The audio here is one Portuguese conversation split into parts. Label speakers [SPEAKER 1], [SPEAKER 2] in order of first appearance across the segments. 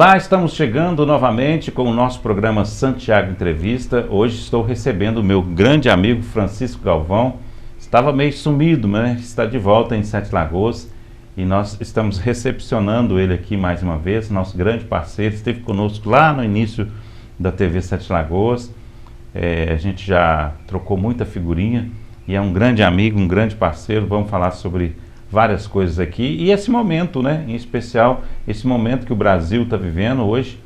[SPEAKER 1] Olá, estamos chegando novamente com o nosso programa Santiago Entrevista. Hoje estou recebendo o meu grande amigo Francisco Galvão. Estava meio sumido, né? Está de volta em Sete Lagoas e nós estamos recepcionando ele aqui mais uma vez. Nosso grande parceiro, esteve conosco lá no início da TV Sete Lagoas. A gente já trocou muita figurinha e é um grande amigo, um grande parceiro. Vamos falar sobre várias coisas aqui e esse momento, né, em especial esse momento que o Brasil está vivendo hoje.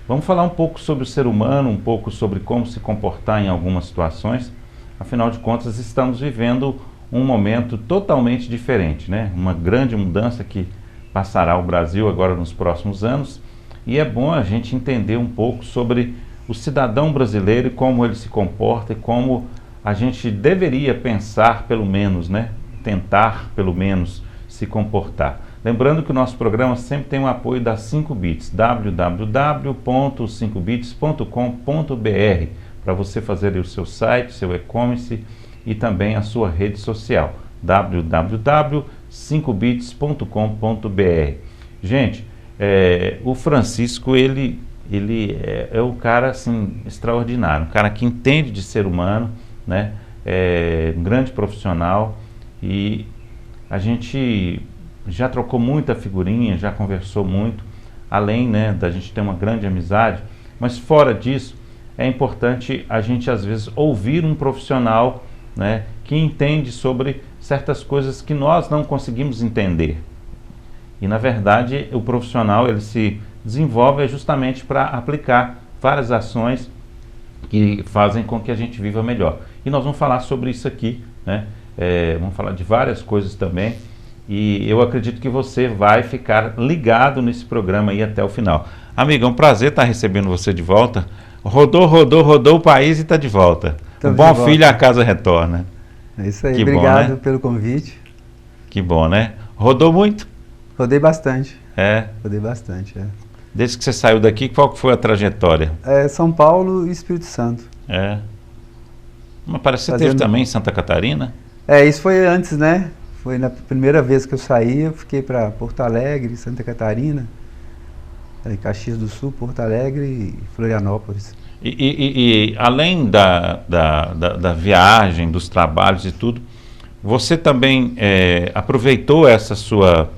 [SPEAKER 1] Vamos falar um pouco sobre o ser humano, um pouco sobre como se comportar em algumas situações. Afinal de contas, estamos vivendo um momento totalmente diferente, né? Uma grande mudança que passará o Brasil agora nos próximos anos, e é bom a gente entender um pouco sobre o cidadão brasileiro e como ele se comporta e como a gente deveria pensar, pelo menos, né? Tentar, pelo menos, se comportar. Lembrando que o nosso programa sempre tem o apoio da 5bits, www.5bits.com.br, para você fazer o seu site, seu e-commerce e também a sua rede social, www.5bits.com.br. Gente, o Francisco, ele é um cara assim, extraordinário, um cara que entende de ser humano, né? Um grande profissional. E a gente já trocou muita figurinha, já conversou muito, além, né, da gente ter uma grande amizade, mas fora disso, é importante a gente às vezes ouvir um profissional, né, que entende sobre certas coisas que nós não conseguimos entender. E na verdade o profissional, ele se desenvolve justamente para aplicar várias ações que fazem com que a gente viva melhor. E nós vamos falar sobre isso aqui, né? Vamos falar de várias coisas também, e eu acredito que você vai ficar ligado nesse programa aí até o final. Amigo, é um prazer estar recebendo você de volta. Rodou o país e está de volta. Um bom filho a casa retorna.
[SPEAKER 2] É isso aí,
[SPEAKER 1] que
[SPEAKER 2] obrigado,
[SPEAKER 1] bom, né?
[SPEAKER 2] Pelo convite.
[SPEAKER 1] Que bom, né? Rodou muito?
[SPEAKER 2] Rodei bastante.
[SPEAKER 1] Rodei
[SPEAKER 2] bastante.
[SPEAKER 1] Desde que você saiu daqui, qual que foi a trajetória?
[SPEAKER 2] São Paulo e Espírito Santo.
[SPEAKER 1] Mas parece que você esteve também em Santa Catarina?
[SPEAKER 2] Isso foi antes, né? Foi na primeira vez que eu saí, eu fiquei para Porto Alegre, Santa Catarina, Caxias do Sul, Porto Alegre e Florianópolis.
[SPEAKER 1] E além da viagem, dos trabalhos e tudo, você também aproveitou essa sua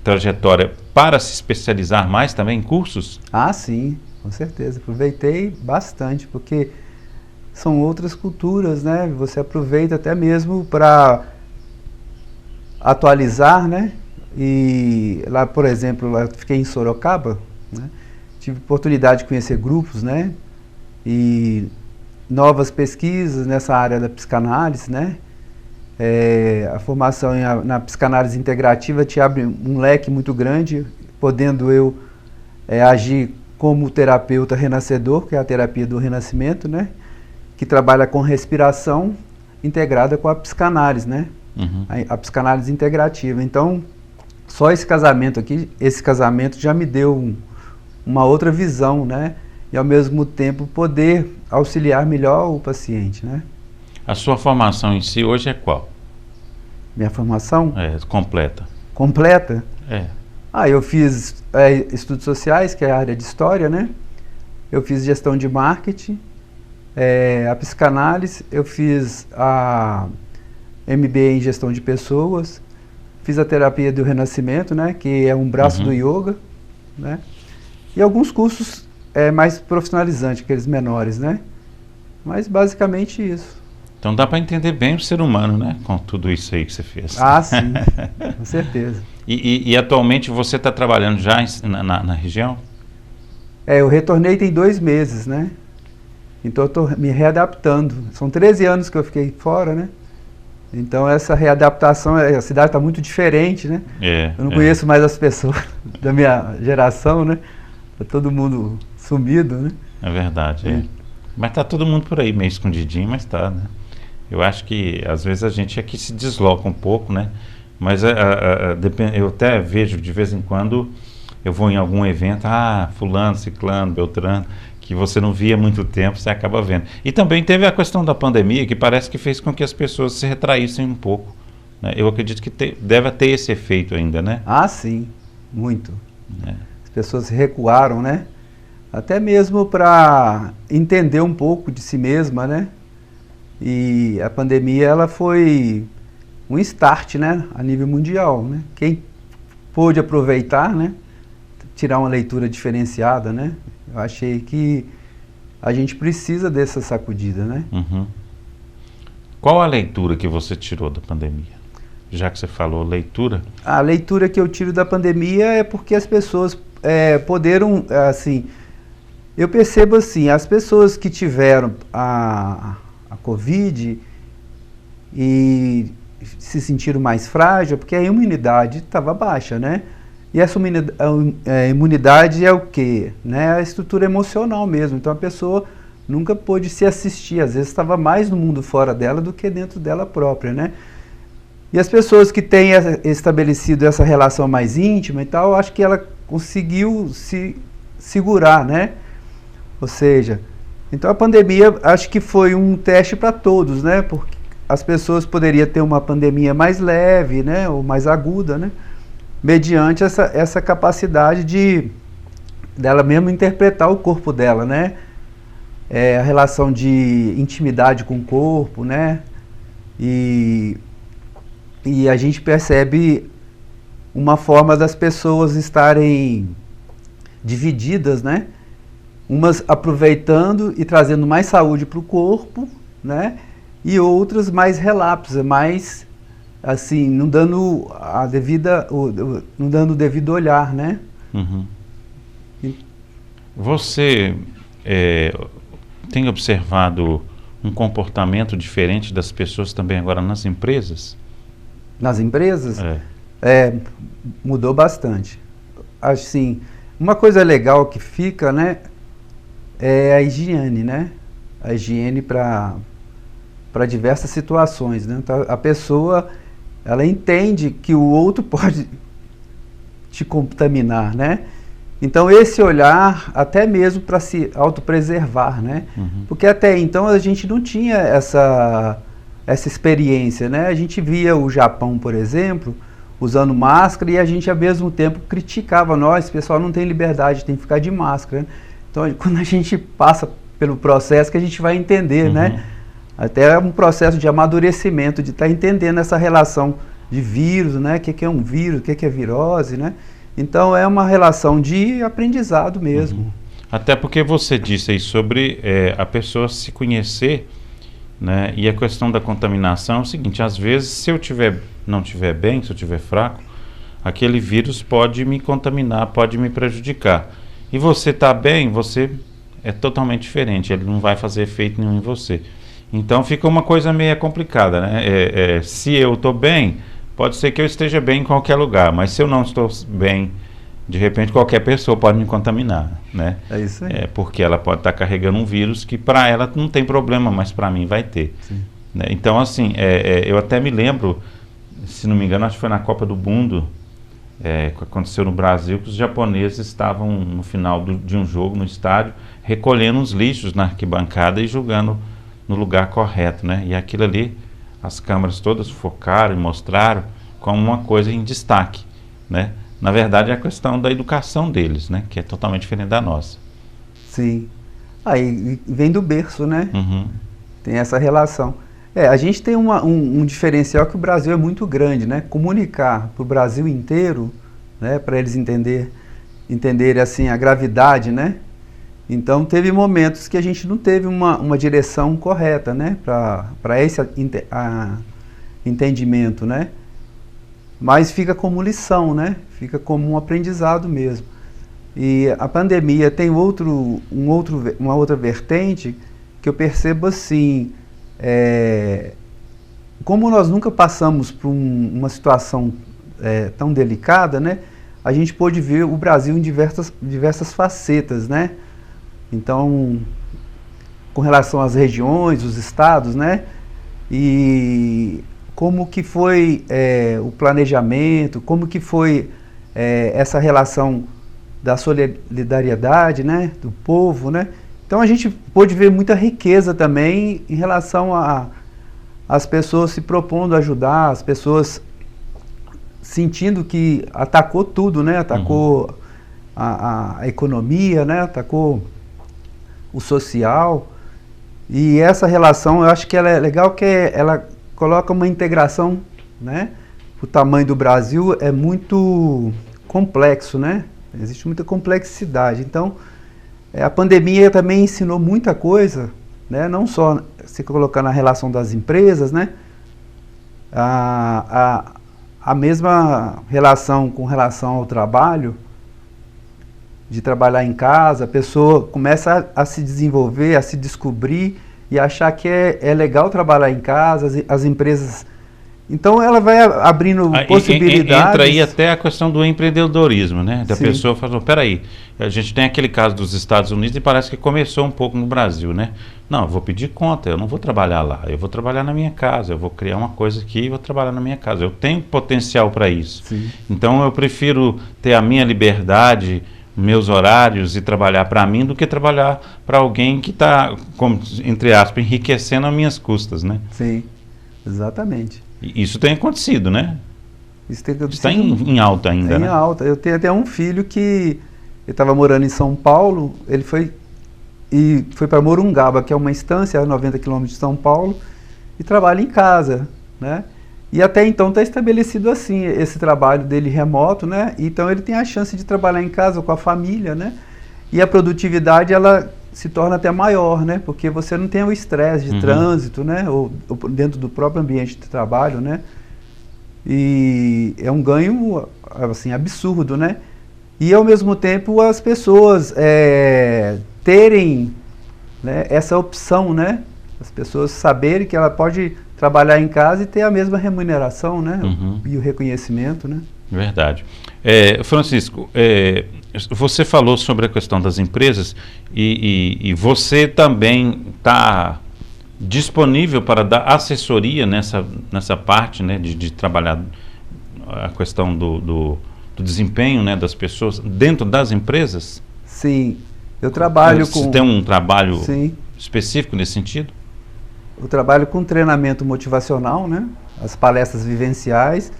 [SPEAKER 1] trajetória para se especializar mais também em cursos?
[SPEAKER 2] Ah, sim, com certeza. Aproveitei bastante, porque são outras culturas, né? Você aproveita até mesmo para atualizar, né? E lá, por exemplo, lá eu fiquei em Sorocaba, né? Tive oportunidade de conhecer grupos, né? E novas pesquisas nessa área da psicanálise, né? A formação na psicanálise integrativa te abre um leque muito grande, podendo eu agir como terapeuta renascedor, que é a terapia do renascimento, né? Que trabalha com respiração integrada com a psicanálise, né? A psicanálise integrativa. Então, só esse casamento já me deu uma outra visão, né? E ao mesmo tempo poder auxiliar melhor o paciente, né?
[SPEAKER 1] A sua formação em si hoje é qual?
[SPEAKER 2] Minha formação?
[SPEAKER 1] Completa.
[SPEAKER 2] Completa? Eu fiz estudos sociais, que é a área de história, né? Eu fiz gestão de marketing, a psicanálise, eu fiz a MBA em gestão de pessoas, fiz a terapia do renascimento, né, que é um braço do yoga, né, e alguns cursos mais profissionalizantes, aqueles menores, né, mas basicamente isso.
[SPEAKER 1] Então dá para entender bem o ser humano, né, com tudo isso aí que você fez.
[SPEAKER 2] Ah, sim, com certeza.
[SPEAKER 1] E atualmente você está trabalhando já na região?
[SPEAKER 2] Eu retornei tem 2 meses, né? Então eu estou me readaptando. São 13 anos que eu fiquei fora, né? Então essa readaptação, a cidade está muito diferente, né? Eu não conheço mais as pessoas da minha geração, né? Está todo mundo sumido, né?
[SPEAKER 1] É verdade, Mas está todo mundo por aí, meio escondidinho, mas está, né? Eu acho que às vezes a gente aqui se desloca um pouco, né? Mas eu até vejo de vez em quando, eu vou em algum evento, fulano, ciclano, beltrano, que você não via há muito tempo, você acaba vendo. E também teve a questão da pandemia, que parece que fez com que as pessoas se retraíssem um pouco, né? Eu acredito que deve ter esse efeito ainda, né?
[SPEAKER 2] Ah, sim, muito. pessoas recuaram, né? Até mesmo para entender um pouco de si mesma, né? E a pandemia, ela foi um start, né? A nível mundial, né? Quem pôde aproveitar, né? Tirar uma leitura diferenciada, né? Eu achei que a gente precisa dessa sacudida, né?
[SPEAKER 1] Uhum. Qual a leitura que você tirou da pandemia? Já que você falou leitura.
[SPEAKER 2] A leitura que eu tiro da pandemia é porque as pessoas poderam, assim, eu percebo assim, as pessoas que tiveram a Covid e se sentiram mais frágil, porque a imunidade estava baixa, né? E essa imunidade é o quê? Né? A estrutura emocional mesmo. Então a pessoa nunca pôde se assistir, às vezes estava mais no mundo fora dela do que dentro dela própria, né? E as pessoas que têm estabelecido essa relação mais íntima e tal, acho que ela conseguiu se segurar, né? Ou seja, então a pandemia acho que foi um teste para todos, né? Porque as pessoas poderiam ter uma pandemia mais leve, né? Ou mais aguda, né? Mediante essa capacidade dela mesmo interpretar o corpo dela, né? A relação de intimidade com o corpo, né? E a gente percebe uma forma das pessoas estarem divididas, né? Umas aproveitando e trazendo mais saúde para o corpo, né? E outras mais relapsas, mais assim, não dando o devido olhar, né?
[SPEAKER 1] Uhum. Você tem observado um comportamento diferente das pessoas também agora nas empresas?
[SPEAKER 2] Nas empresas? Mudou bastante. Assim, uma coisa legal que fica, né, é a higiene, né? A higiene para diversas situações, né? Então, a pessoa, ela entende que o outro pode te contaminar, né? Então esse olhar, até mesmo para se autopreservar, né?
[SPEAKER 1] Uhum.
[SPEAKER 2] Porque até então a gente não tinha essa experiência, né? A gente via o Japão, por exemplo, usando máscara e a gente ao mesmo tempo criticava, nós, pessoal não tem liberdade, tem que ficar de máscara, né? Então quando a gente passa pelo processo que a gente vai entender, né? Até é um processo de amadurecimento, de estar entendendo essa relação de vírus, né? O que é um vírus, o que é virose, né? Então é uma relação de aprendizado mesmo.
[SPEAKER 1] Até porque você disse aí sobre a pessoa se conhecer, né? E a questão da contaminação é o seguinte, às vezes se eu não estiver bem, se eu estiver fraco, aquele vírus pode me contaminar, pode me prejudicar. E você está bem, você é totalmente diferente, ele não vai fazer efeito nenhum em você. Então fica uma coisa meio complicada, né? Se eu estou bem, pode ser que eu esteja bem em qualquer lugar, mas se eu não estou bem, de repente qualquer pessoa pode me contaminar, né?
[SPEAKER 2] É isso aí.
[SPEAKER 1] Porque ela pode estar carregando um vírus que para ela não tem problema, mas para mim vai ter. Né? Então assim, eu até me lembro, se não me engano, acho que foi na Copa do Mundo, que aconteceu no Brasil, que os japoneses estavam no final de um jogo no estádio, recolhendo os lixos na arquibancada e jogando no lugar correto, né? E aquilo ali, as câmeras todas focaram e mostraram como uma coisa em destaque, né? Na verdade, é a questão da educação deles, né? Que é totalmente diferente da nossa.
[SPEAKER 2] Sim. Aí vem do berço, né?
[SPEAKER 1] Uhum.
[SPEAKER 2] Tem essa relação. A gente tem um diferencial que o Brasil é muito grande, né? Comunicar para o Brasil inteiro, né? Para eles entenderem assim a gravidade, né? Então teve momentos que a gente não teve uma direção correta, né? Para esse entendimento, né? Mas fica como lição, né? Fica como um aprendizado mesmo. E a pandemia tem uma outra vertente que eu percebo assim, como nós nunca passamos por uma situação tão delicada, né? A gente pôde ver o Brasil em diversas facetas, né? Então, com relação às regiões, os estados, né? E como que foi o planejamento, como que foi essa relação da solidariedade, né? Do povo, né? Então a gente pôde ver muita riqueza também em relação às pessoas se propondo a ajudar, as pessoas sentindo que atacou tudo, né? Atacou a economia, né? Atacou o social. E essa relação, eu acho que ela é legal, que ela coloca uma integração, né? O tamanho do Brasil é muito complexo, né? Existe muita complexidade. Então, a pandemia também ensinou muita coisa, né? Não só se colocar na relação das empresas, né? A mesma relação com relação ao trabalho, de trabalhar em casa, a pessoa começa a se desenvolver, a se descobrir e achar que é legal trabalhar em casa, as empresas... Então ela vai abrindo possibilidades.
[SPEAKER 1] Entra aí até a questão do empreendedorismo, né? Da
[SPEAKER 2] Sim.
[SPEAKER 1] pessoa falou, peraí, a gente tem aquele caso dos Estados Unidos e parece que começou um pouco no Brasil, né? Não, eu vou pedir conta, eu não vou trabalhar lá, eu vou trabalhar na minha casa, eu vou criar uma coisa aqui e vou trabalhar na minha casa. Eu tenho potencial para isso.
[SPEAKER 2] Sim.
[SPEAKER 1] Então eu prefiro ter a minha liberdade, meus horários e trabalhar para mim do que trabalhar para alguém que está, entre aspas, enriquecendo as minhas custas, né?
[SPEAKER 2] Sim, exatamente.
[SPEAKER 1] Isso tem acontecido, né?
[SPEAKER 2] Isso tem acontecido.
[SPEAKER 1] Está em alta ainda, né?
[SPEAKER 2] Em alta. Eu tenho até um filho que ele estava morando em São Paulo, ele foi para Morungaba, que é uma estância a 90 quilômetros de São Paulo, e trabalha em casa, né? E até então está estabelecido assim, esse trabalho dele remoto, né? Então ele tem a chance de trabalhar em casa com a família, né? E a produtividade, ela se torna até maior, né? Porque você não tem o estresse de trânsito, né? Ou dentro do próprio ambiente de trabalho, né? E é um ganho, assim, absurdo, né? E ao mesmo tempo as pessoas terem, né, essa opção, né? As pessoas saberem que ela pode trabalhar em casa e ter a mesma remuneração, né? E o reconhecimento, né?
[SPEAKER 1] Verdade. Francisco, você falou sobre a questão das empresas e você também está disponível para dar assessoria nessa parte, né, de trabalhar a questão do desempenho, né, das pessoas dentro das empresas?
[SPEAKER 2] Sim, eu trabalho com...
[SPEAKER 1] Você tem um trabalho
[SPEAKER 2] Sim.
[SPEAKER 1] específico nesse sentido?
[SPEAKER 2] Eu trabalho com treinamento motivacional, né? As palestras vivenciais.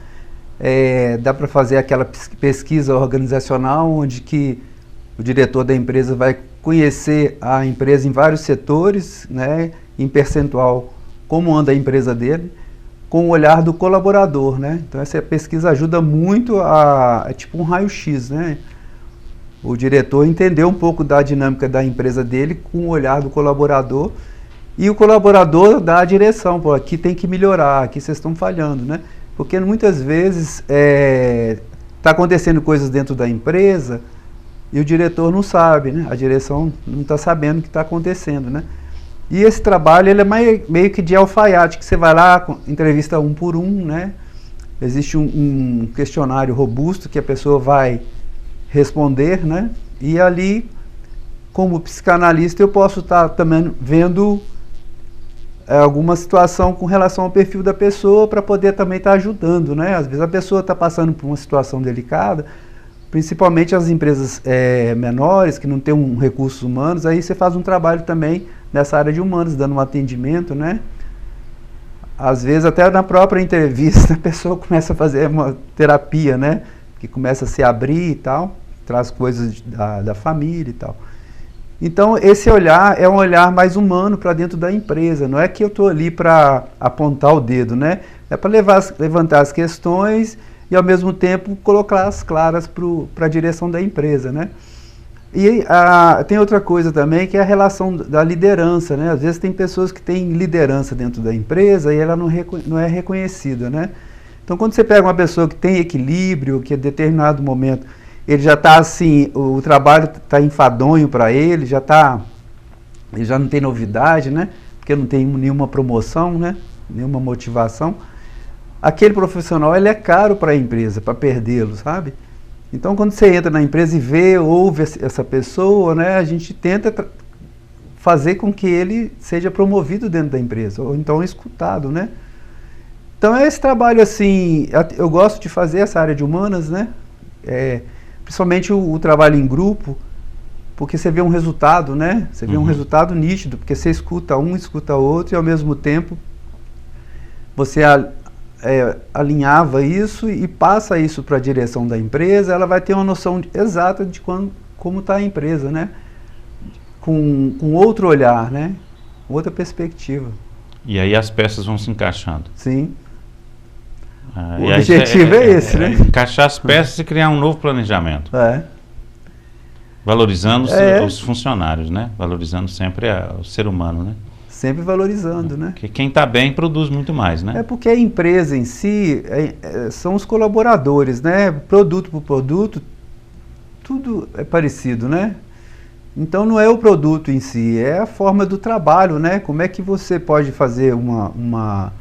[SPEAKER 2] Dá para fazer aquela pesquisa organizacional onde que o diretor da empresa vai conhecer a empresa em vários setores, né, em percentual, como anda a empresa dele, com o olhar do colaborador, né? Então essa pesquisa ajuda muito é tipo um raio-x, né? O diretor entender um pouco da dinâmica da empresa dele com o olhar do colaborador e o colaborador dá a direção, pô, aqui tem que melhorar, aqui vocês estão falhando, né? Porque muitas vezes está acontecendo coisas dentro da empresa e o diretor não sabe, né? A direção não está sabendo o que está acontecendo, né? E esse trabalho ele é meio que de alfaiate, que você vai lá, entrevista um por um, né? Existe um questionário robusto que a pessoa vai responder, né? E ali, como psicanalista, eu posso estar também vendo alguma situação com relação ao perfil da pessoa para poder também estar ajudando, né? Às vezes a pessoa está passando por uma situação delicada, principalmente as empresas menores, que não têm recursos humanos, aí você faz um trabalho também nessa área de humanos, dando um atendimento, né? Às vezes até na própria entrevista a pessoa começa a fazer uma terapia, né? Que começa a se abrir e tal, traz coisas da família e tal. Então, esse olhar é um olhar mais humano para dentro da empresa. Não é que eu estou ali para apontar o dedo, né? É para levantar as questões e, ao mesmo tempo, colocá-las claras para a direção da empresa, né? E tem outra coisa também, que é a relação da liderança, né? Às vezes tem pessoas que têm liderança dentro da empresa e ela não é reconhecida, né? Então, quando você pega uma pessoa que tem equilíbrio, que em determinado momento ele já está assim, o trabalho está enfadonho para ele já não tem novidade, né? Porque não tem nenhuma promoção, né? Nenhuma motivação. Aquele profissional, ele é caro para a empresa, para perdê-lo, sabe? Então, quando você entra na empresa e ouve essa pessoa, né? A gente tenta fazer com que ele seja promovido dentro da empresa, ou então escutado, né? Então, é esse trabalho, assim, eu gosto de fazer essa área de humanas, né? Principalmente o trabalho em grupo, porque você vê um resultado, né? Você vê um resultado nítido, porque você escuta um, escuta outro, e ao mesmo tempo você alinhava isso e passa isso para a direção da empresa, ela vai ter uma noção exata de como está a empresa, né? Com outro olhar, né? Outra perspectiva.
[SPEAKER 1] E aí as peças vão se encaixando.
[SPEAKER 2] Sim. O objetivo é esse, né?
[SPEAKER 1] Encaixar as peças e criar um novo planejamento. Valorizando os funcionários, né? Valorizando sempre o ser humano, né?
[SPEAKER 2] Sempre valorizando, né?
[SPEAKER 1] Porque quem está bem produz muito mais, né?
[SPEAKER 2] É porque a empresa em si são os colaboradores, né? Produto por produto, tudo é parecido, né? Então não é o produto em si, é a forma do trabalho, né? Como é que você pode fazer uma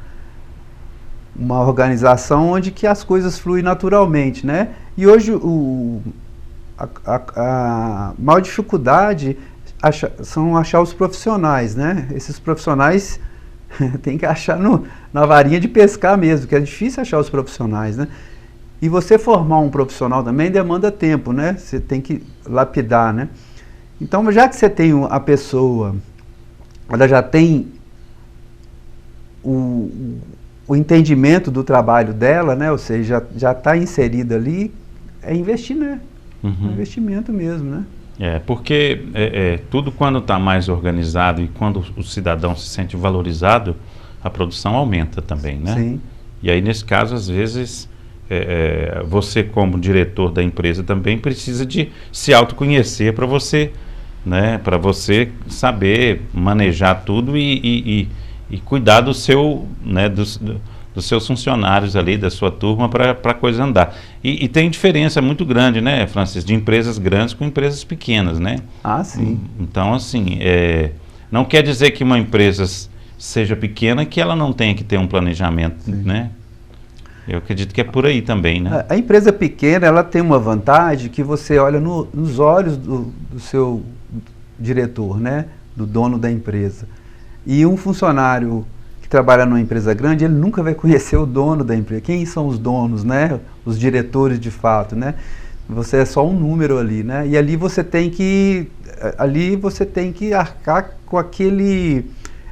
[SPEAKER 2] organização onde que as coisas fluem naturalmente, né? E hoje a maior dificuldade são achar os profissionais, né? Esses profissionais tem que achar na varinha de pescar mesmo, que é difícil achar os profissionais, né? E você formar um profissional também demanda tempo, né? Você tem que lapidar, né? Então, já que você tem a pessoa, ela já tem o entendimento do trabalho dela, né? Ou seja, já está inserida ali, é investir, né?
[SPEAKER 1] Uhum.
[SPEAKER 2] Investimento mesmo, né?
[SPEAKER 1] Porque tudo quando está mais organizado e quando o cidadão se sente valorizado, a produção aumenta também, né?
[SPEAKER 2] Sim.
[SPEAKER 1] E aí, nesse caso, às vezes, você como diretor da empresa também precisa de se autoconhecer para você, né? Para você saber manejar tudo e cuidar do seu, né? Dos seus funcionários ali, da sua turma, para a coisa andar. E tem diferença muito grande, né, Francisco, de empresas grandes com empresas pequenas, né?
[SPEAKER 2] Ah, sim.
[SPEAKER 1] Então, assim, não quer dizer que uma empresa seja pequena que ela não tenha que ter um planejamento, sim, né? Eu acredito que é por aí também, né?
[SPEAKER 2] A empresa pequena, ela tem uma vantagem que você olha nos olhos do seu diretor, né? Do dono da empresa. E um funcionário que trabalha numa empresa grande, ele nunca vai conhecer o dono da empresa. Quem são os donos, né? Os diretores de fato, né? Você é só um número ali, né? E ali você tem que arcar com aquele...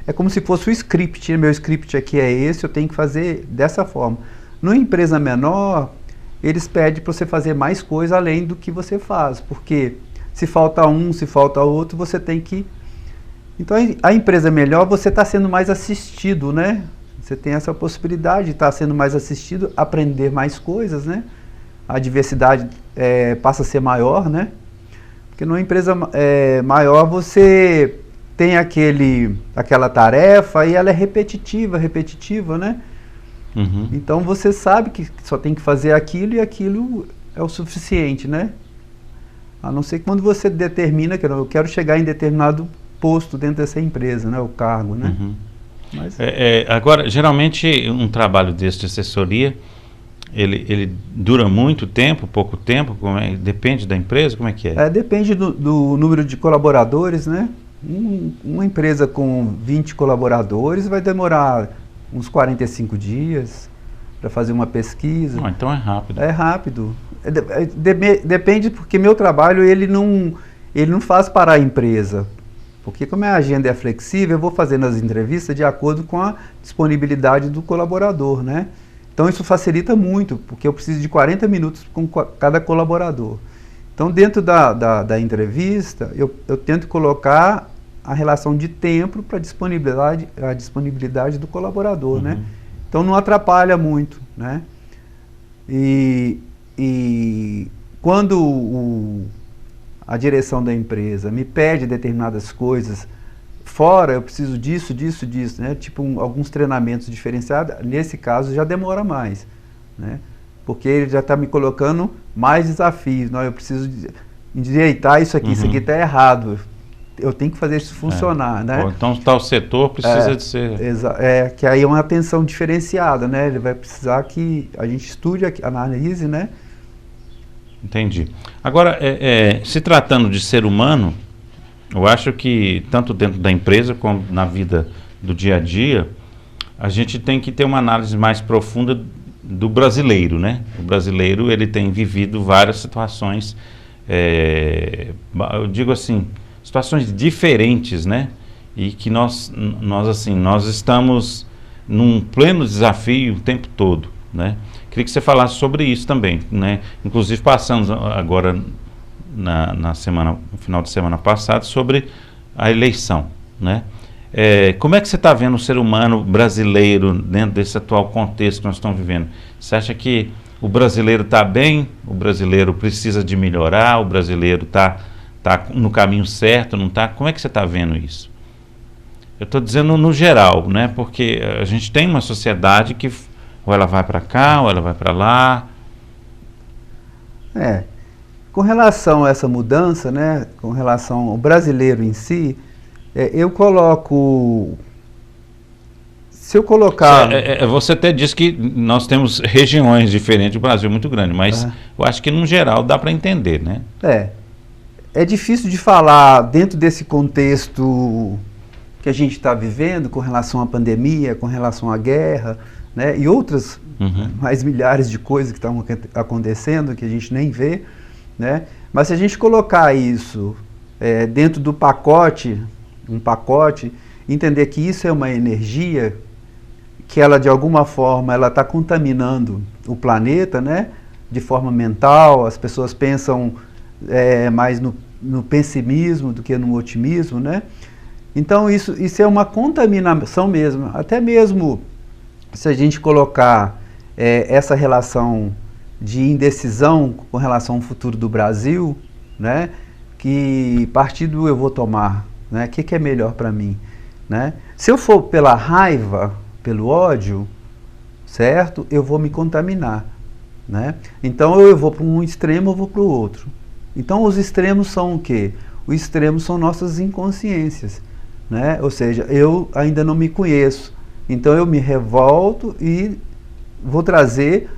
[SPEAKER 2] É como se fosse o script, né? Meu script aqui é esse, eu tenho que fazer dessa forma. Numa empresa menor, eles pedem para você fazer mais coisa além do que você faz, porque se falta um, se falta outro, você tem que... Então, a empresa melhor, você está sendo mais assistido, né? Você tem essa possibilidade de estar sendo mais assistido, aprender mais coisas, né? A diversidade passa a ser maior, né? Porque numa empresa maior, você tem aquela tarefa e ela é repetitiva, né?
[SPEAKER 1] Uhum.
[SPEAKER 2] Então, você sabe que só tem que fazer aquilo e aquilo é o suficiente, né? A não ser que quando você determina que eu quero chegar em determinado posto dentro dessa empresa, né, o cargo, né?
[SPEAKER 1] Uhum.
[SPEAKER 2] Mas...
[SPEAKER 1] agora, geralmente, um trabalho desse de assessoria, ele dura muito tempo, pouco tempo? Depende da empresa? Como é que é?
[SPEAKER 2] Depende do número de colaboradores, né? Uma empresa com 20 colaboradores vai demorar uns 45 dias para fazer uma pesquisa.
[SPEAKER 1] Então é rápido.
[SPEAKER 2] É rápido. Depende, porque meu trabalho ele não faz parar a empresa. Porque como a agenda é flexível, eu vou fazendo as entrevistas de acordo com a disponibilidade do colaborador, né? Então isso facilita muito, porque eu preciso de 40 minutos com cada colaborador. Então dentro da entrevista, eu tento colocar a relação de tempo para a disponibilidade do colaborador, né? Então não atrapalha muito, né? E quando a direção da empresa me pede determinadas coisas, fora eu preciso disso, né? Tipo alguns treinamentos diferenciados, nesse caso já demora mais, né? Porque ele já está me colocando mais desafios, não? Eu preciso endireitar isso aqui está errado, eu tenho que fazer isso funcionar, né?
[SPEAKER 1] Então tal setor precisa de ser...
[SPEAKER 2] que aí é uma atenção diferenciada, né? Ele vai precisar que a gente estude, analise, né?
[SPEAKER 1] Entendi. Agora, se tratando de ser humano, eu acho que tanto dentro da empresa como na vida do dia a dia, a gente tem que ter uma análise mais profunda do brasileiro, né? O brasileiro, ele tem vivido várias situações, eu digo assim, situações diferentes, né? E que nós estamos num pleno desafio o tempo todo, né? Queria que você falasse sobre isso também, né? Inclusive passamos agora no final de semana passada sobre a eleição, né? Como é que você está vendo o ser humano brasileiro dentro desse atual contexto que nós estamos vivendo? Você acha que o brasileiro está bem? O brasileiro precisa de melhorar? O brasileiro está no caminho certo? Não está? Como é que você está vendo isso? Eu estou dizendo no geral, né? Porque a gente tem uma sociedade que ou ela vai para cá ou ela vai para lá.
[SPEAKER 2] Com relação a essa mudança, né? Com relação ao brasileiro em si, eu coloco... Se eu colocar...
[SPEAKER 1] Você até disse que nós temos regiões diferentes, o Brasil é muito grande, mas eu acho que, no geral, dá para entender, né?
[SPEAKER 2] É difícil de falar dentro desse contexto que a gente está vivendo, com relação à pandemia, com relação à guerra, né? E outras mais milhares de coisas que estão acontecendo, que a gente nem vê, né? Mas se a gente colocar isso dentro do pacote, entender que isso é uma energia, que ela de alguma forma ela está contaminando o planeta, né? De forma mental, as pessoas pensam mais no pessimismo do que no otimismo, né? Então isso é uma contaminação mesmo, até mesmo se a gente colocar essa relação de indecisão com relação ao futuro do Brasil, né? Que partido eu vou tomar, né? O que é melhor para mim, né? Se eu for pela raiva, pelo ódio, certo? Eu vou me contaminar, né? Então eu vou para um extremo, eu vou para o outro. Então os extremos são o quê? Os extremos são nossas inconsciências, né? Ou seja, eu ainda não me conheço, então eu me revolto e vou trazer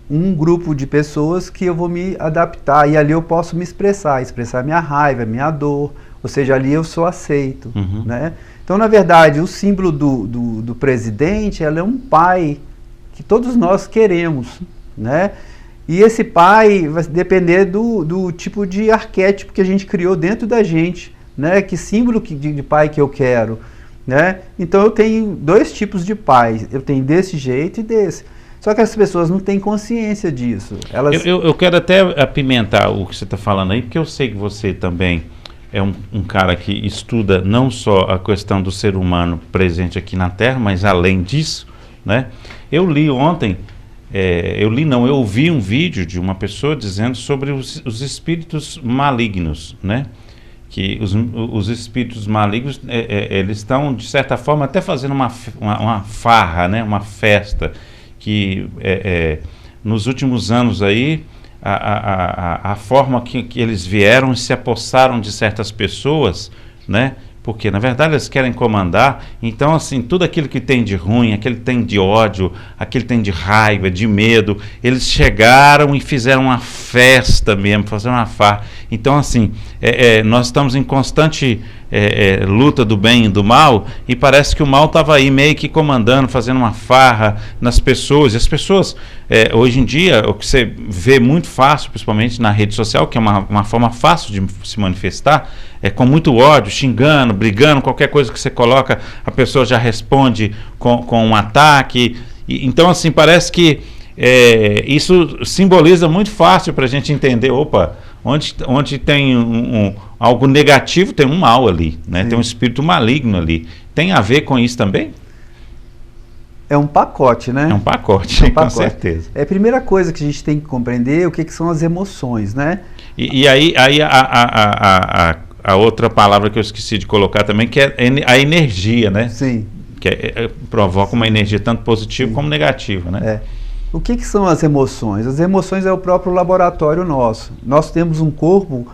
[SPEAKER 2] um grupo de pessoas que eu vou me adaptar, e ali eu posso me expressar minha raiva, minha dor, ou seja, ali eu sou aceito, né? Então, na verdade, o símbolo do presidente, ela é um pai que todos nós queremos, né? E esse pai vai depender do tipo de arquétipo que a gente criou dentro da gente, né? Que símbolo de pai que eu quero, né? Então, eu tenho dois tipos de pais, eu tenho desse jeito e desse. Só que as pessoas não têm consciência disso.
[SPEAKER 1] Eu quero até apimentar o que você está falando aí, porque eu sei que você também é um cara que estuda não só a questão do ser humano presente aqui na Terra, mas além disso, né? Eu li ontem, eu ouvi um vídeo de uma pessoa dizendo sobre os espíritos malignos, né? Que os espíritos malignos, eles estão, de certa forma, até fazendo uma farra, né? Uma festa, que nos últimos anos aí, a forma que eles vieram e se apossaram de certas pessoas, né? Porque, na verdade, eles querem comandar. Então, assim, tudo aquilo que tem de ruim, aquilo que tem de ódio, aquilo que tem de raiva, de medo, eles chegaram e fizeram uma festa mesmo, fizeram uma farra. Então, assim, nós estamos em constante luta do bem e do mal, e parece que o mal estava aí meio que comandando, fazendo uma farra nas pessoas. E as pessoas, hoje em dia, o que você vê muito fácil, principalmente na rede social, que é uma forma fácil de se manifestar, com muito ódio, xingando, brigando, qualquer coisa que você coloca, a pessoa já responde com um ataque. Então, assim, parece que isso simboliza muito fácil para a gente entender, opa, onde tem algo negativo, tem um mal ali, né? Tem um espírito maligno ali. Tem a ver com isso também?
[SPEAKER 2] É um pacote, né?
[SPEAKER 1] É um pacote, com certeza.
[SPEAKER 2] A primeira coisa que a gente tem que compreender o que são as emoções, né?
[SPEAKER 1] E aí a outra palavra que eu esqueci de colocar também, que é a energia, né?
[SPEAKER 2] Sim.
[SPEAKER 1] Que provoca uma energia tanto positiva como negativa, né?
[SPEAKER 2] O que são as emoções? As emoções é o próprio laboratório nosso. Nós temos um corpo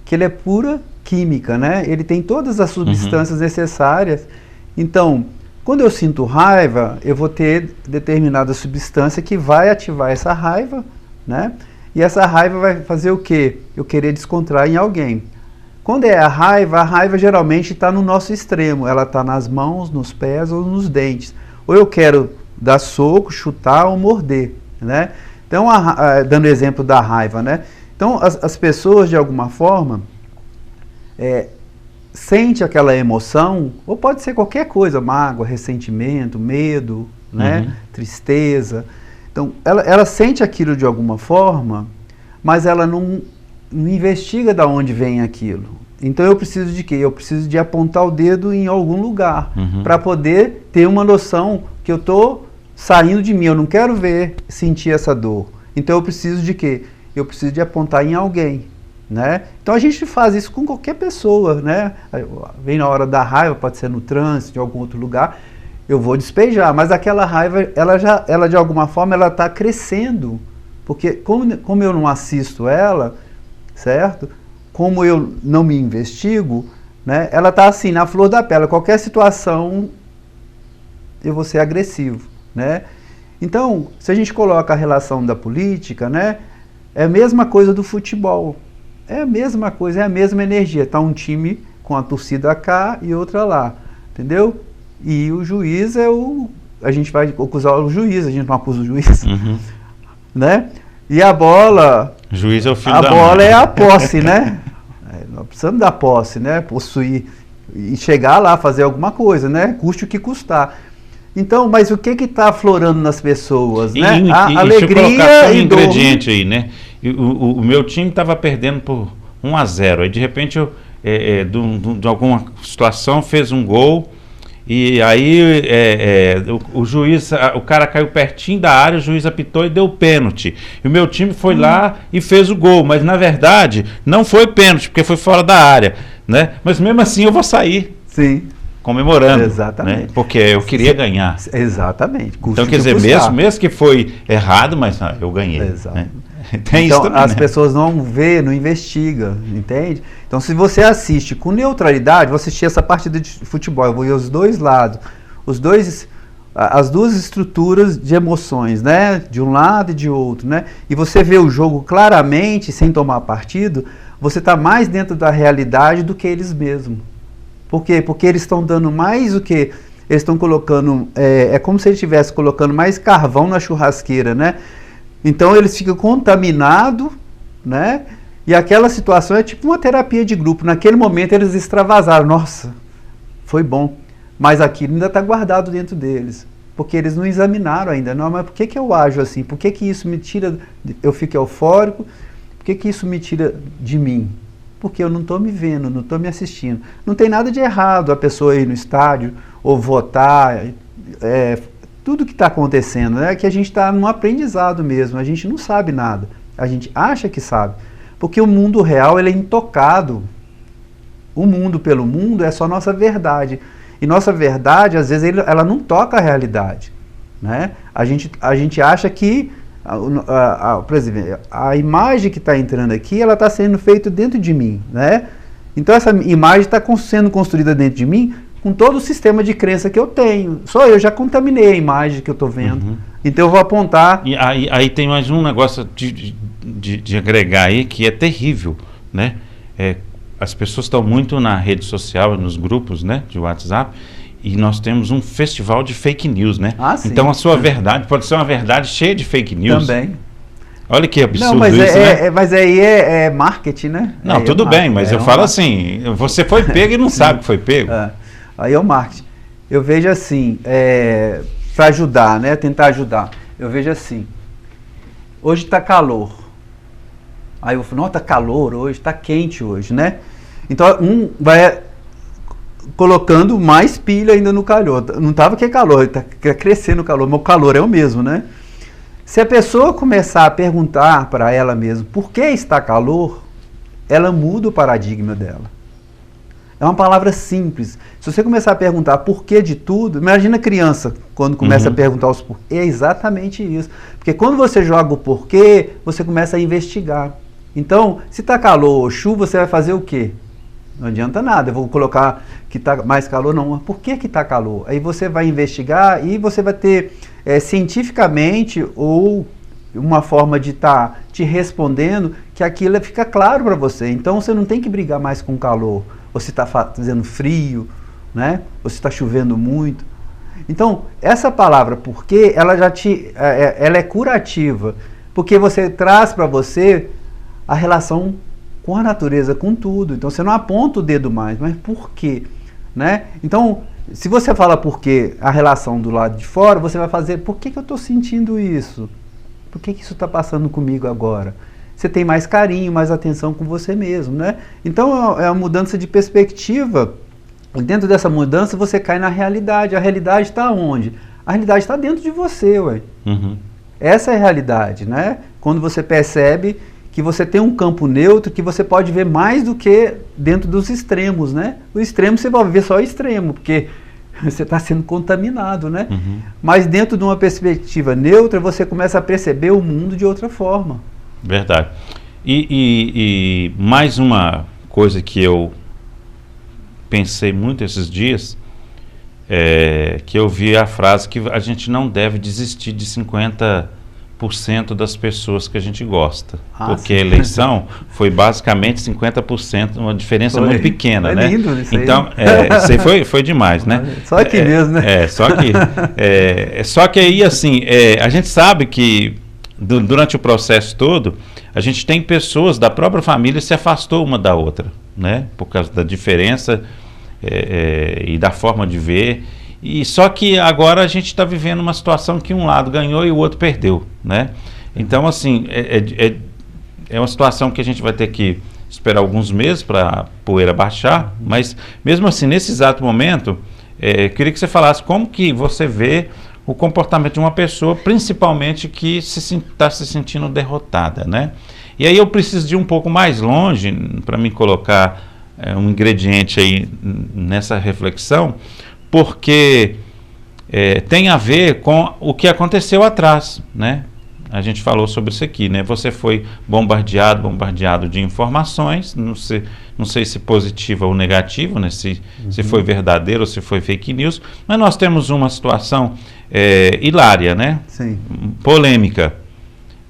[SPEAKER 2] que ele é pura química, né? Ele tem todas as substâncias necessárias. Então, quando eu sinto raiva, eu vou ter determinada substância que vai ativar essa raiva, né? E essa raiva vai fazer o quê? Eu querer descontrair em alguém. Quando é a raiva geralmente está no nosso extremo. Ela está nas mãos, nos pés ou nos dentes. Ou eu quero dar soco, chutar ou morder, né? Então, dando exemplo da raiva, né? Então, as pessoas, de alguma forma, sentem aquela emoção, ou pode ser qualquer coisa, mágoa, ressentimento, medo, né? Tristeza. Então, ela sente aquilo de alguma forma, mas ela não investiga de onde vem aquilo. Então eu preciso de quê? Eu preciso de apontar o dedo em algum lugar, para poder ter uma noção que eu estou saindo de mim, eu não quero sentir essa dor. Então eu preciso de quê? Eu preciso de apontar em alguém, né? Então a gente faz isso com qualquer pessoa, né? Vem na hora da raiva, pode ser no trânsito, em algum outro lugar, eu vou despejar, mas aquela raiva, ela de alguma forma, ela está crescendo, porque como eu não assisto ela, certo? Como eu não me investigo, né? Ela está assim, na flor da pele, qualquer situação eu vou ser agressivo, né? Então, se a gente coloca a relação da política, né? É a mesma coisa do futebol, é a mesma coisa, é a mesma energia, está um time com a torcida cá e outra lá, entendeu? E o juiz a gente vai acusar o juiz, a gente não acusa o juiz, né? E a bola...
[SPEAKER 1] O juiz é o filho
[SPEAKER 2] da
[SPEAKER 1] mãe.
[SPEAKER 2] A bola é a posse, né? Nós precisamos da posse, né? Possuir e chegar lá, fazer alguma coisa, né? Custe o que custar. Então, mas o que está aflorando nas pessoas, né? A alegria
[SPEAKER 1] deixa eu colocar só um
[SPEAKER 2] e
[SPEAKER 1] ingrediente aí, né? O meu time estava perdendo por 1-0. Aí, de repente, de alguma situação, fez um gol. E aí o juiz, o cara caiu pertinho da área, o juiz apitou e deu pênalti. E o meu time foi lá e fez o gol, mas na verdade não foi pênalti, porque foi fora da área, né? Mas mesmo assim eu vou sair.
[SPEAKER 2] Sim.
[SPEAKER 1] Comemorando.
[SPEAKER 2] Exatamente.
[SPEAKER 1] Né? Porque eu queria ganhar.
[SPEAKER 2] Exatamente.
[SPEAKER 1] Então quer dizer, mesmo que foi errado, mas eu ganhei.
[SPEAKER 2] Exato.
[SPEAKER 1] Né? Tem
[SPEAKER 2] então,
[SPEAKER 1] isso também,
[SPEAKER 2] as pessoas não vê, não investiga, entende? Então, se você assiste com neutralidade, vou assistir essa partida de futebol, eu vou ver os dois lados, as duas estruturas de emoções, né? De um lado e de outro, né? E você vê o jogo claramente, sem tomar partido, você está mais dentro da realidade do que eles mesmos. Por quê? Porque eles estão dando mais o que? Eles estão colocando, é como se eles estivessem colocando mais carvão na churrasqueira, né? Então eles ficam contaminados, né? E aquela situação é tipo uma terapia de grupo. Naquele momento eles extravasaram. Nossa, foi bom. Mas aquilo ainda está guardado dentro deles. Porque eles não examinaram ainda. Não, mas por que eu ajo assim? Por que isso me tira... Eu fico eufórico? Por que isso me tira de mim? Porque eu não estou me vendo, não estou me assistindo. Não tem nada de errado a pessoa ir no estádio ou votar... tudo que está acontecendo, né, é que a gente está num aprendizado mesmo, a gente não sabe nada, a gente acha que sabe, porque o mundo real ele é intocado, o mundo pelo mundo é só nossa verdade, e nossa verdade às vezes ela não toca a realidade, né? A gente acha que, por exemplo, a imagem que está entrando aqui, ela está sendo feita dentro de mim, né? Então essa imagem está sendo construída dentro de mim, com todo o sistema de crença que eu tenho. Só eu já contaminei a imagem que eu estou vendo. Então eu vou apontar...
[SPEAKER 1] E aí tem mais um negócio de agregar aí que é terrível, né? As pessoas estão muito na rede social, nos grupos, né, de WhatsApp, e nós temos um festival de fake news, né?
[SPEAKER 2] Sim.
[SPEAKER 1] Então a sua verdade pode ser uma verdade cheia de fake news.
[SPEAKER 2] Também.
[SPEAKER 1] Olha que absurdo.
[SPEAKER 2] Não, mas
[SPEAKER 1] isso, né?
[SPEAKER 2] Mas aí é marketing, né?
[SPEAKER 1] Não, tudo bem, mas eu falo assim, você foi pego e não sabe que foi pego.
[SPEAKER 2] Aí é o marketing. Eu vejo assim, para ajudar, né? Tentar ajudar. Eu vejo assim, hoje está calor. Aí eu falo, não, está calor hoje, está quente hoje, né? Então um vai colocando mais pilha ainda no calor. Não estava que é calor, está crescendo o calor, mas o calor é o mesmo, né? Se a pessoa começar a perguntar para ela mesma por que está calor, ela muda o paradigma dela. É uma palavra simples. Se você começar a perguntar porquê de tudo, imagina a criança quando começa a perguntar os porquê. É exatamente isso. Porque quando você joga o porquê, você começa a investigar. Então, se está calor ou chuva, você vai fazer o quê? Não adianta nada, eu vou colocar que está mais calor, não. Mas por que está calor? Aí você vai investigar e você vai ter cientificamente ou uma forma de estar te respondendo que aquilo fica claro para você. Então você não tem que brigar mais com o calor. Ou se está fazendo frio, né? Ou se está chovendo muito. Então, essa palavra porquê, ela ela é curativa, porque você traz para você a relação com a natureza, com tudo. Então, você não aponta o dedo mais, mas por quê? Né? Então, Se você fala por que a relação do lado de fora, você vai fazer, por que eu estou sentindo isso? Por que isso está passando comigo agora? Você tem mais carinho, mais atenção com você mesmo, né? Então é uma mudança de perspectiva. E dentro dessa mudança você cai na realidade. A realidade está onde? A realidade está dentro de você, ué.
[SPEAKER 1] Uhum.
[SPEAKER 2] Essa é a realidade, né? Quando você percebe que você tem um campo neutro, que você pode ver mais do que dentro dos extremos, né? O extremo você vai ver só o extremo, porque você está sendo contaminado, né?
[SPEAKER 1] Uhum.
[SPEAKER 2] Mas dentro de uma perspectiva neutra, você começa a perceber o mundo de outra forma.
[SPEAKER 1] Verdade. E mais uma coisa que eu pensei muito esses dias, que eu vi a frase que a gente não deve desistir de 50% das pessoas que a gente gosta. Porque a eleição foi basicamente 50%, uma diferença muito pequena, né?
[SPEAKER 2] Lindo isso aí.
[SPEAKER 1] Então, isso aí foi demais, né?
[SPEAKER 2] Só aqui mesmo, né?
[SPEAKER 1] Só aqui. Só que aí, assim, a gente sabe que durante o processo todo, a gente tem pessoas da própria família que se afastou uma da outra, né? Por causa da diferença e da forma de ver. E só que agora a gente está vivendo uma situação que um lado ganhou e o outro perdeu, né? Então, assim, é uma situação que a gente vai ter que esperar alguns meses para a poeira baixar, mas mesmo assim, nesse exato momento, eu queria que você falasse como que você vê o comportamento de uma pessoa, principalmente que está se sentindo derrotada, né? E aí eu preciso de um pouco mais longe para me colocar um ingrediente aí nessa reflexão, porque tem a ver com o que aconteceu atrás, né? A gente falou sobre isso aqui, né? Você foi bombardeado de informações, não sei se positiva ou negativa, né? Se foi verdadeiro ou se foi fake news, mas nós temos uma situação hilária, né?
[SPEAKER 2] Sim.
[SPEAKER 1] Polêmica,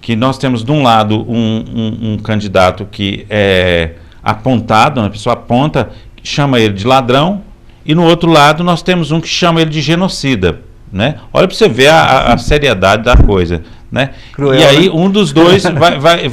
[SPEAKER 1] que nós temos de um lado um candidato que é apontado, uma pessoa aponta, chama ele de ladrão, e no outro lado nós temos um que chama ele de genocida, né? Olha para você ver a seriedade da coisa, né? Cruel, e aí, né? Um dos dois vai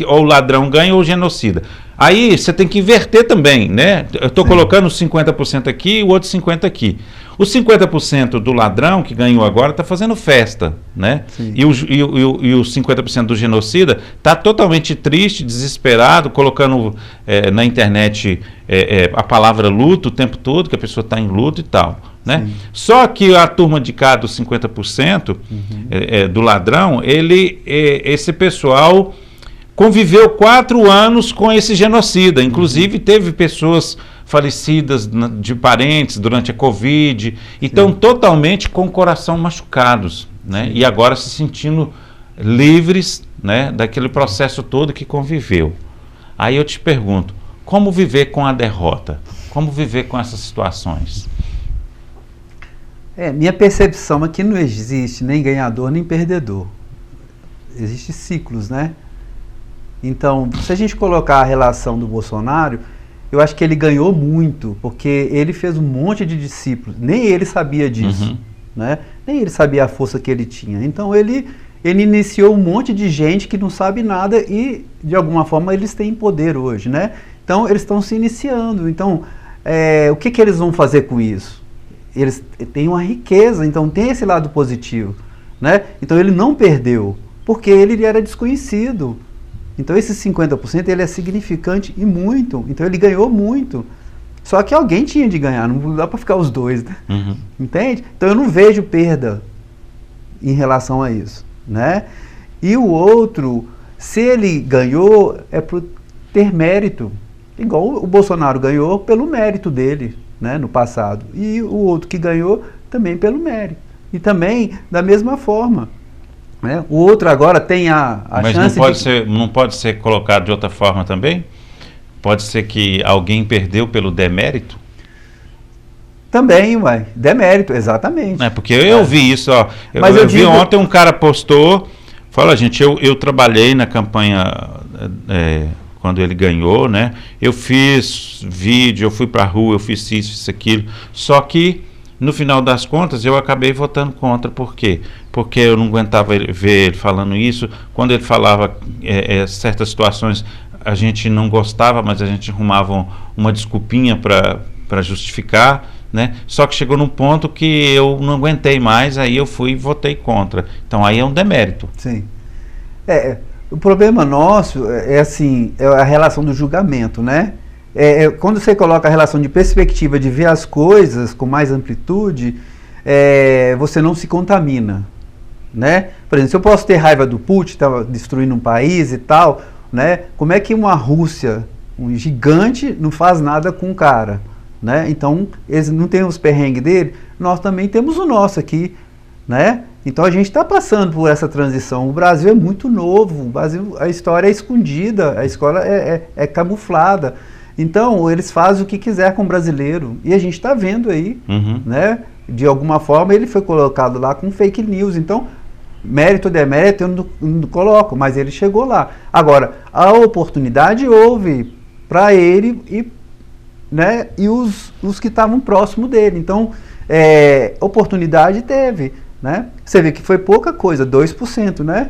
[SPEAKER 1] ou o ladrão ganha ou o genocida. Aí você tem que inverter também, né? Eu estou colocando 50% aqui e o outro 50% aqui. Os 50% do ladrão que ganhou agora está fazendo festa, né? E os 50% do genocida está totalmente triste, desesperado, colocando na internet a palavra luto o tempo todo, que a pessoa está em luto e tal, né? Só que a turma de cá dos 50% do ladrão, esse pessoal conviveu 4 anos com esse genocida. Inclusive teve pessoas falecidas de parentes durante a Covid, e estão totalmente com o coração machucados, né? E agora se sentindo livres, né, daquele processo todo que conviveu. Aí eu te pergunto, como viver com a derrota? Como viver com essas situações?
[SPEAKER 2] Minha percepção é que não existe nem ganhador nem perdedor. Existem ciclos, né? Então, se a gente colocar a relação do Bolsonaro, eu acho que ele ganhou muito, porque ele fez um monte de discípulos, nem ele sabia disso, né? Nem ele sabia a força que ele tinha. Então ele iniciou um monte de gente que não sabe nada e, de alguma forma, eles têm poder hoje, né? Então eles estão se iniciando. Então, o que eles vão fazer com isso? Eles têm uma riqueza, então tem esse lado positivo, né? Então ele não perdeu, porque ele era desconhecido. Então esse 50% ele é significante e muito, então ele ganhou muito. Só que alguém tinha de ganhar, não dá para ficar os dois, né? Entende? Então eu não vejo perda em relação a isso, né? E o outro, se ele ganhou, é por ter mérito, igual o Bolsonaro ganhou pelo mérito dele, né, no passado. E o outro que ganhou também pelo mérito. E também da mesma forma. Né? O outro agora tem a
[SPEAKER 1] Mas
[SPEAKER 2] chance
[SPEAKER 1] não pode ser colocado de outra forma também? Pode ser que alguém perdeu pelo demérito?
[SPEAKER 2] Também, demérito, exatamente.
[SPEAKER 1] Porque eu vi isso, ó. Eu vi ontem um cara postou, fala, gente, eu trabalhei na campanha quando ele ganhou, né? Eu fiz vídeo, eu fui pra rua, eu fiz isso, aquilo. Só que no final das contas, eu acabei votando contra. Por quê? Porque eu não aguentava ver ele falando isso. Quando ele falava certas situações, a gente não gostava, mas a gente arrumava uma desculpinha para justificar, né? Só que chegou num ponto que eu não aguentei mais, aí eu fui e votei contra. Então aí é um demérito.
[SPEAKER 2] Sim. O problema nosso é assim, é a relação do julgamento, né? Quando você coloca a relação de perspectiva de ver as coisas com mais amplitude, você não se contamina, né? Por exemplo, se eu posso ter raiva do Putin, estava destruindo um país e tal, né? Como é que uma Rússia, um gigante, não faz nada com o cara, né? Então, eles não têm os perrengues dele, nós também temos o nosso aqui, né? Então a gente está passando por essa transição. O Brasil é muito novo, o Brasil, a história é escondida, a escola é camuflada. Então eles fazem o que quiser com o brasileiro. E a gente está vendo aí, né? De alguma forma ele foi colocado lá com fake news. Então, mérito ou demérito eu não coloco, mas ele chegou lá. Agora, a oportunidade houve para ele né, e os que estavam próximo dele. Então, oportunidade teve. Né? Você vê que foi pouca coisa, 2%, né?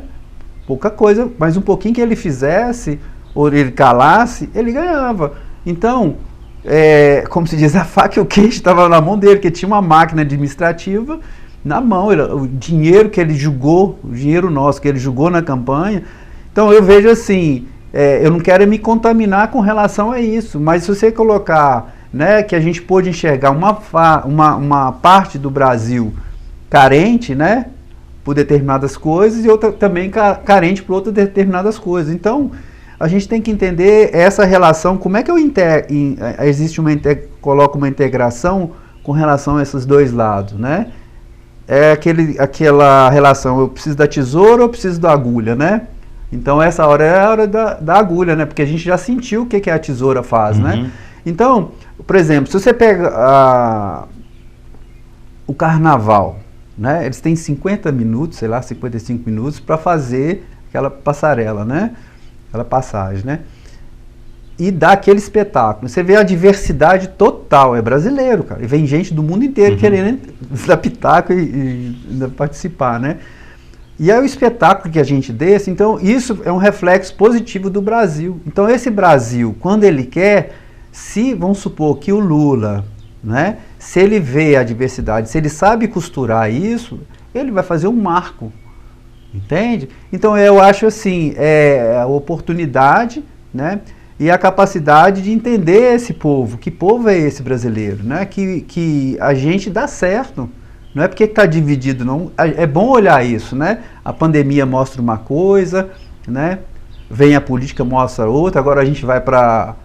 [SPEAKER 2] Pouca coisa, mas um pouquinho que ele fizesse, ou ele calasse, ele ganhava. Então, como se diz, a faca e o queijo estava na mão dele, porque tinha uma máquina administrativa na mão, o dinheiro que ele jogou, o dinheiro nosso que ele jogou na campanha. Então eu vejo assim, eu não quero me contaminar com relação a isso, mas se você colocar, né, que a gente pôde enxergar uma parte do Brasil carente, né, por determinadas coisas e outra também carente por outras determinadas coisas. Então, a gente tem que entender essa relação, como é que coloco uma integração com relação a esses dois lados, né? Aquela relação, eu preciso da tesoura ou eu preciso da agulha, né? Então, essa hora é a hora da agulha, né? Porque a gente já sentiu o que a tesoura faz, né? Então, por exemplo, se você pega o carnaval, né? Eles têm 50 minutos, sei lá, 55 minutos para fazer aquela passarela, né? Aquela passagem, né? E dá aquele espetáculo. Você vê a diversidade total, é brasileiro, cara. E vem gente do mundo inteiro querendo dar pitaco e participar, né? E é o espetáculo que a gente desse, então isso é um reflexo positivo do Brasil. Então esse Brasil, quando ele quer, vamos supor que o Lula, né? Se ele vê a diversidade, se ele sabe costurar isso, ele vai fazer um marco, entende? Então eu acho assim, a oportunidade, né? E a capacidade de entender esse povo, que povo é esse brasileiro, né? Que a gente dá certo, não é porque está dividido, não. É bom olhar isso, né? A pandemia mostra uma coisa, né? Vem a política, mostra outra, agora a gente vai para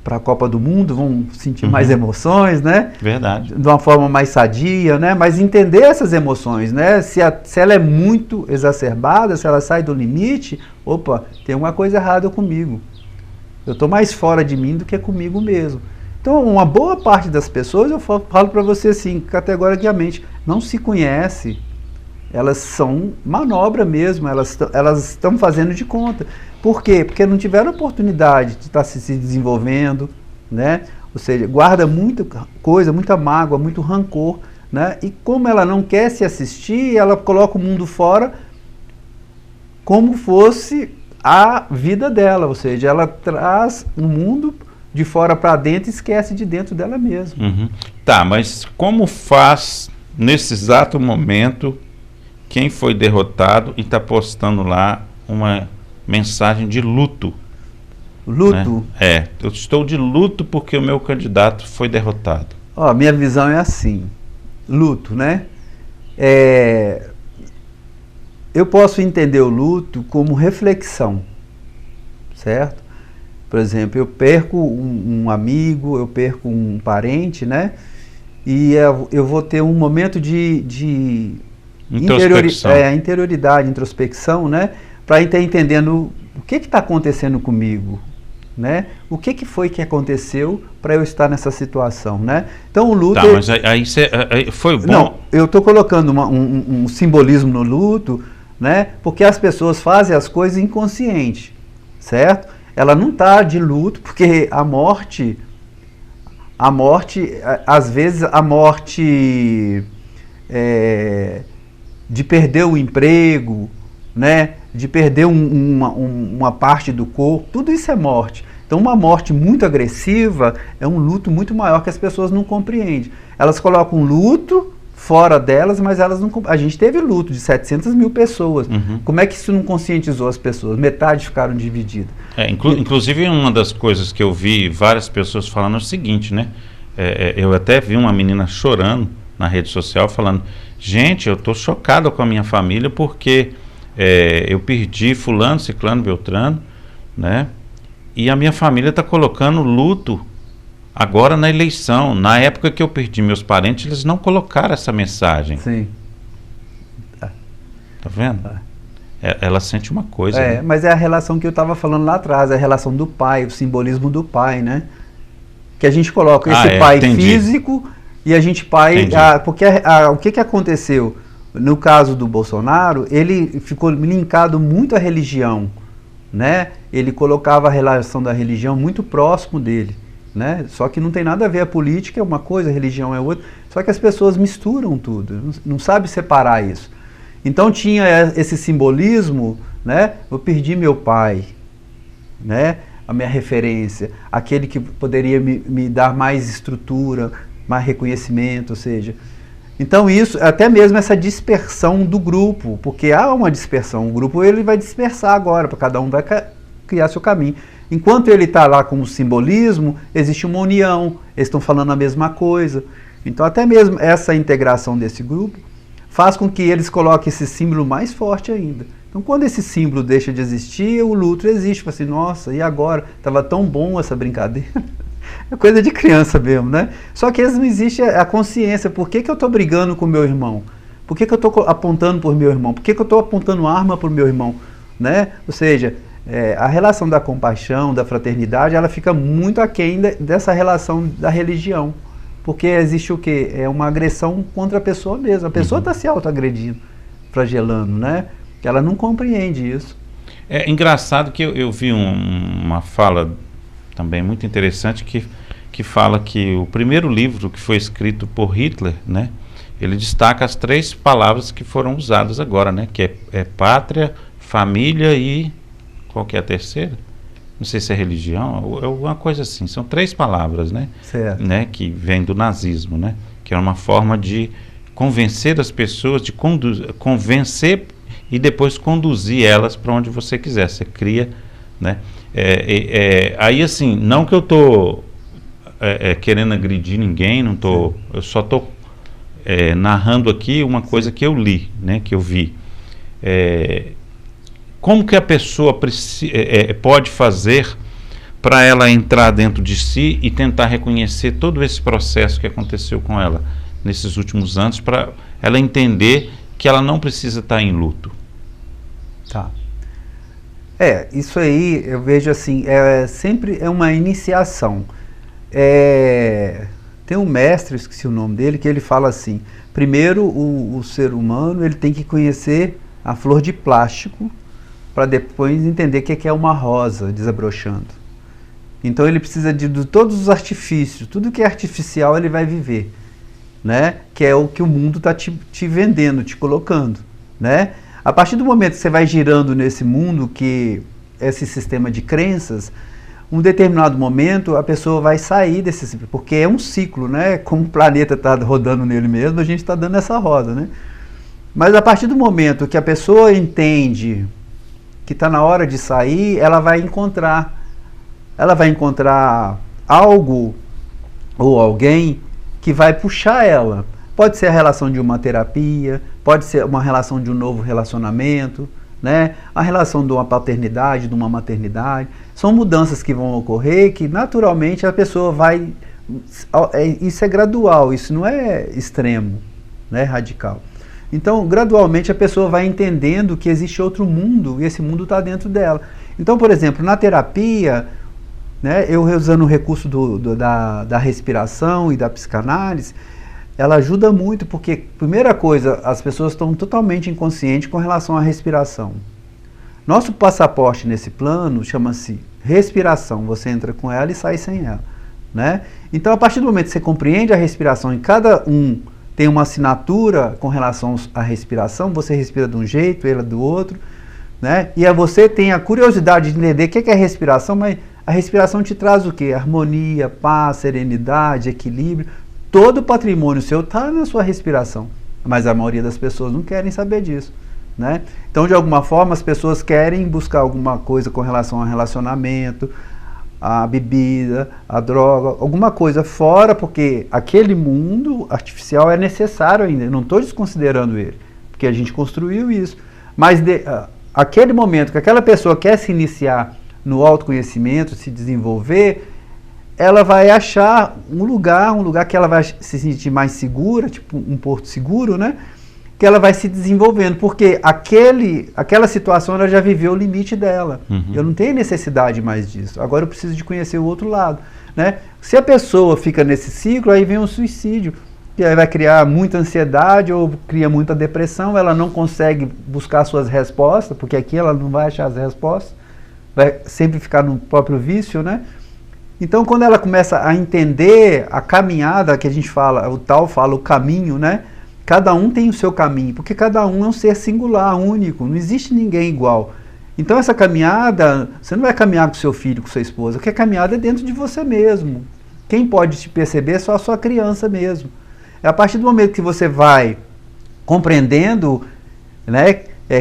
[SPEAKER 2] a Copa do Mundo, vão sentir mais emoções, né?
[SPEAKER 1] Verdade.
[SPEAKER 2] De uma forma mais sadia, né? Mas entender essas emoções, né? Se ela é muito exacerbada, se ela sai do limite, opa, tem uma coisa errada comigo. Eu estou mais fora de mim do que comigo mesmo. Então, uma boa parte das pessoas, eu falo para você assim, categoricamente, não se conhece. Elas são manobra mesmo, elas estão fazendo de conta. Por quê? Porque não tiveram oportunidade de estar se desenvolvendo, né? Ou seja, guarda muita coisa, muita mágoa, muito rancor, né? E como ela não quer se assistir, ela coloca o mundo fora como fosse a vida dela, ou seja, ela traz o mundo de fora para dentro e esquece de dentro dela mesma.
[SPEAKER 1] Tá, mas como faz nesse exato momento quem foi derrotado e está postando lá uma mensagem de luto?
[SPEAKER 2] Luto?
[SPEAKER 1] Né? Eu estou de luto porque o meu candidato foi derrotado.
[SPEAKER 2] Ó, minha visão é assim, luto, né? Eu posso entender o luto como reflexão, certo? Por exemplo, eu perco um amigo, eu perco um parente, né? E eu vou ter um momento de interioridade, introspecção, né? Para estar entendendo o que está acontecendo comigo, né? O que foi que aconteceu para eu estar nessa situação, né? Então o luto...
[SPEAKER 1] Tá, mas aí foi bom...
[SPEAKER 2] Não, eu estou colocando um simbolismo no luto, né? Porque as pessoas fazem as coisas inconsciente, certo? Ela não está de luto, porque a morte, às vezes a morte de perder o emprego, né? De perder uma parte do corpo, tudo isso é morte. Então, uma morte muito agressiva é um luto muito maior que as pessoas não compreendem. Elas colocam luto fora delas, mas elas não... A gente teve luto de 700 mil pessoas. Como é que isso não conscientizou as pessoas? Metade ficaram divididas.
[SPEAKER 1] Inclusive, uma das coisas que eu vi várias pessoas falando é o seguinte, né? Eu até vi uma menina chorando na rede social falando: gente, eu estou chocada com a minha família porque eu perdi fulano, ciclano, beltrano, né? E a minha família está colocando luto agora na eleição. Na época que eu perdi meus parentes, eles não colocaram essa mensagem.
[SPEAKER 2] Sim.
[SPEAKER 1] Tá vendo? Ela sente uma coisa. Né?
[SPEAKER 2] Mas é a relação que eu estava falando lá atrás, a relação do pai, o simbolismo do pai, né? Que a gente coloca esse pai físico e a gente pai... porque o que aconteceu? No caso do Bolsonaro, ele ficou linkado muito à religião, né? Ele colocava a relação da religião muito próximo dele, né? Só que não tem nada a ver, a política é uma coisa, a religião é outra, só que as pessoas misturam tudo, não sabem separar isso. Então tinha esse simbolismo, né? Eu perdi meu pai, né? A minha referência, aquele que poderia me dar mais estrutura, mais reconhecimento, ou seja... Então isso, até mesmo essa dispersão do grupo, porque há uma dispersão, o grupo ele vai dispersar agora, para cada um vai criar seu caminho. Enquanto ele está lá com o simbolismo, existe uma união, eles estão falando a mesma coisa. Então até mesmo essa integração desse grupo faz com que eles coloquem esse símbolo mais forte ainda. Então quando esse símbolo deixa de existir, o luto existe. Fala assim, nossa, e agora? Estava tão bom essa brincadeira. É coisa de criança mesmo, né? Só que não existe a consciência. Por que eu estou brigando com meu irmão? Por que eu estou apontando por meu irmão? Por que eu estou apontando arma por meu irmão? Né? Ou seja, a relação da compaixão, da fraternidade, ela fica muito aquém dessa relação da religião. Porque existe o quê? É uma agressão contra a pessoa mesmo. A pessoa está se autoagredindo, flagelando, né? Ela não compreende isso.
[SPEAKER 1] É engraçado que eu vi uma fala também muito interessante que fala que o primeiro livro que foi escrito por Hitler, né, ele destaca as 3 palavras que foram usadas agora, né, que é pátria, família e qual que é a terceira? Não sei se é religião, ou alguma coisa assim. São 3 palavras, né, né, que vem do nazismo, né, que é uma forma de convencer as pessoas, de convencer e depois conduzir elas para onde você quiser. Você cria, né? Aí assim, não que eu estou querendo agredir ninguém, não tô, eu só estou narrando aqui uma coisa que eu li, né, que eu vi. Como que a pessoa pode fazer para ela entrar dentro de si e tentar reconhecer todo esse processo que aconteceu com ela nesses últimos anos, para ela entender que ela não precisa estar em luto?
[SPEAKER 2] Tá. Isso aí eu vejo assim, sempre é uma iniciação. Tem um mestre, esqueci o nome dele, que ele fala assim: primeiro o ser humano ele tem que conhecer a flor de plástico para depois entender o que é uma rosa desabrochando. Então ele precisa de todos os artifícios, tudo que é artificial ele vai viver, né? Que é o que o mundo está te vendendo, te colocando, né? A partir do momento que você vai girando nesse mundo, que esse sistema de crenças, um determinado momento a pessoa vai sair desse, porque é um ciclo, né? Como o planeta está rodando nele mesmo, a gente está dando essa roda, né? Mas a partir do momento que a pessoa entende que está na hora de sair, ela vai encontrar algo ou alguém que vai puxar ela. Pode ser a relação de uma terapia, pode ser uma relação de um novo relacionamento, né? A relação de uma paternidade, de uma maternidade. São mudanças que vão ocorrer que naturalmente a pessoa vai... Isso é gradual, isso não é extremo, né? Radical. Então, gradualmente a pessoa vai entendendo que existe outro mundo e esse mundo está dentro dela. Então, por exemplo, na terapia, né, eu usando o recurso da respiração e da psicanálise, ela ajuda muito, porque, primeira coisa, as pessoas estão totalmente inconscientes com relação à respiração. Nosso passaporte nesse plano chama-se respiração. Você entra com ela e sai sem ela, né? Então, a partir do momento que você compreende a respiração e cada um tem uma assinatura com relação à respiração, você respira de um jeito, ela do outro, né? E aí você tem a curiosidade de entender o que é respiração, mas A respiração te traz o quê? Harmonia, paz, serenidade, equilíbrio. Todo o patrimônio seu está na sua respiração, mas a maioria das pessoas não querem saber disso, né? Então, de alguma forma, as pessoas querem buscar alguma coisa com relação ao relacionamento, a bebida, a droga, alguma coisa fora, porque aquele mundo artificial é necessário ainda. Eu não estou desconsiderando ele, porque a gente construiu isso. Mas aquele momento que aquela pessoa quer se iniciar no autoconhecimento, se desenvolver, ela vai achar um lugar que ela vai se sentir mais segura, tipo um porto seguro, né? Que ela vai se desenvolvendo, porque aquela situação ela já viveu o limite dela. Eu não tenho necessidade mais disso. Agora eu preciso de conhecer o outro lado, né? Se a pessoa fica nesse ciclo, aí vem o suicídio, que aí vai criar muita ansiedade ou cria muita depressão, ela não consegue buscar suas respostas, porque aqui ela não vai achar as respostas, vai sempre ficar no próprio vício, né? Então, quando ela começa a entender a caminhada que a gente fala, o caminho, né? Cada um tem o seu caminho, porque cada um é um ser singular, único, não existe ninguém igual. Então essa caminhada, você não vai caminhar com seu filho, com sua esposa, porque a caminhada é dentro de você mesmo. Quem pode te perceber é só a sua criança mesmo. É a partir do momento que você vai compreendendo, né,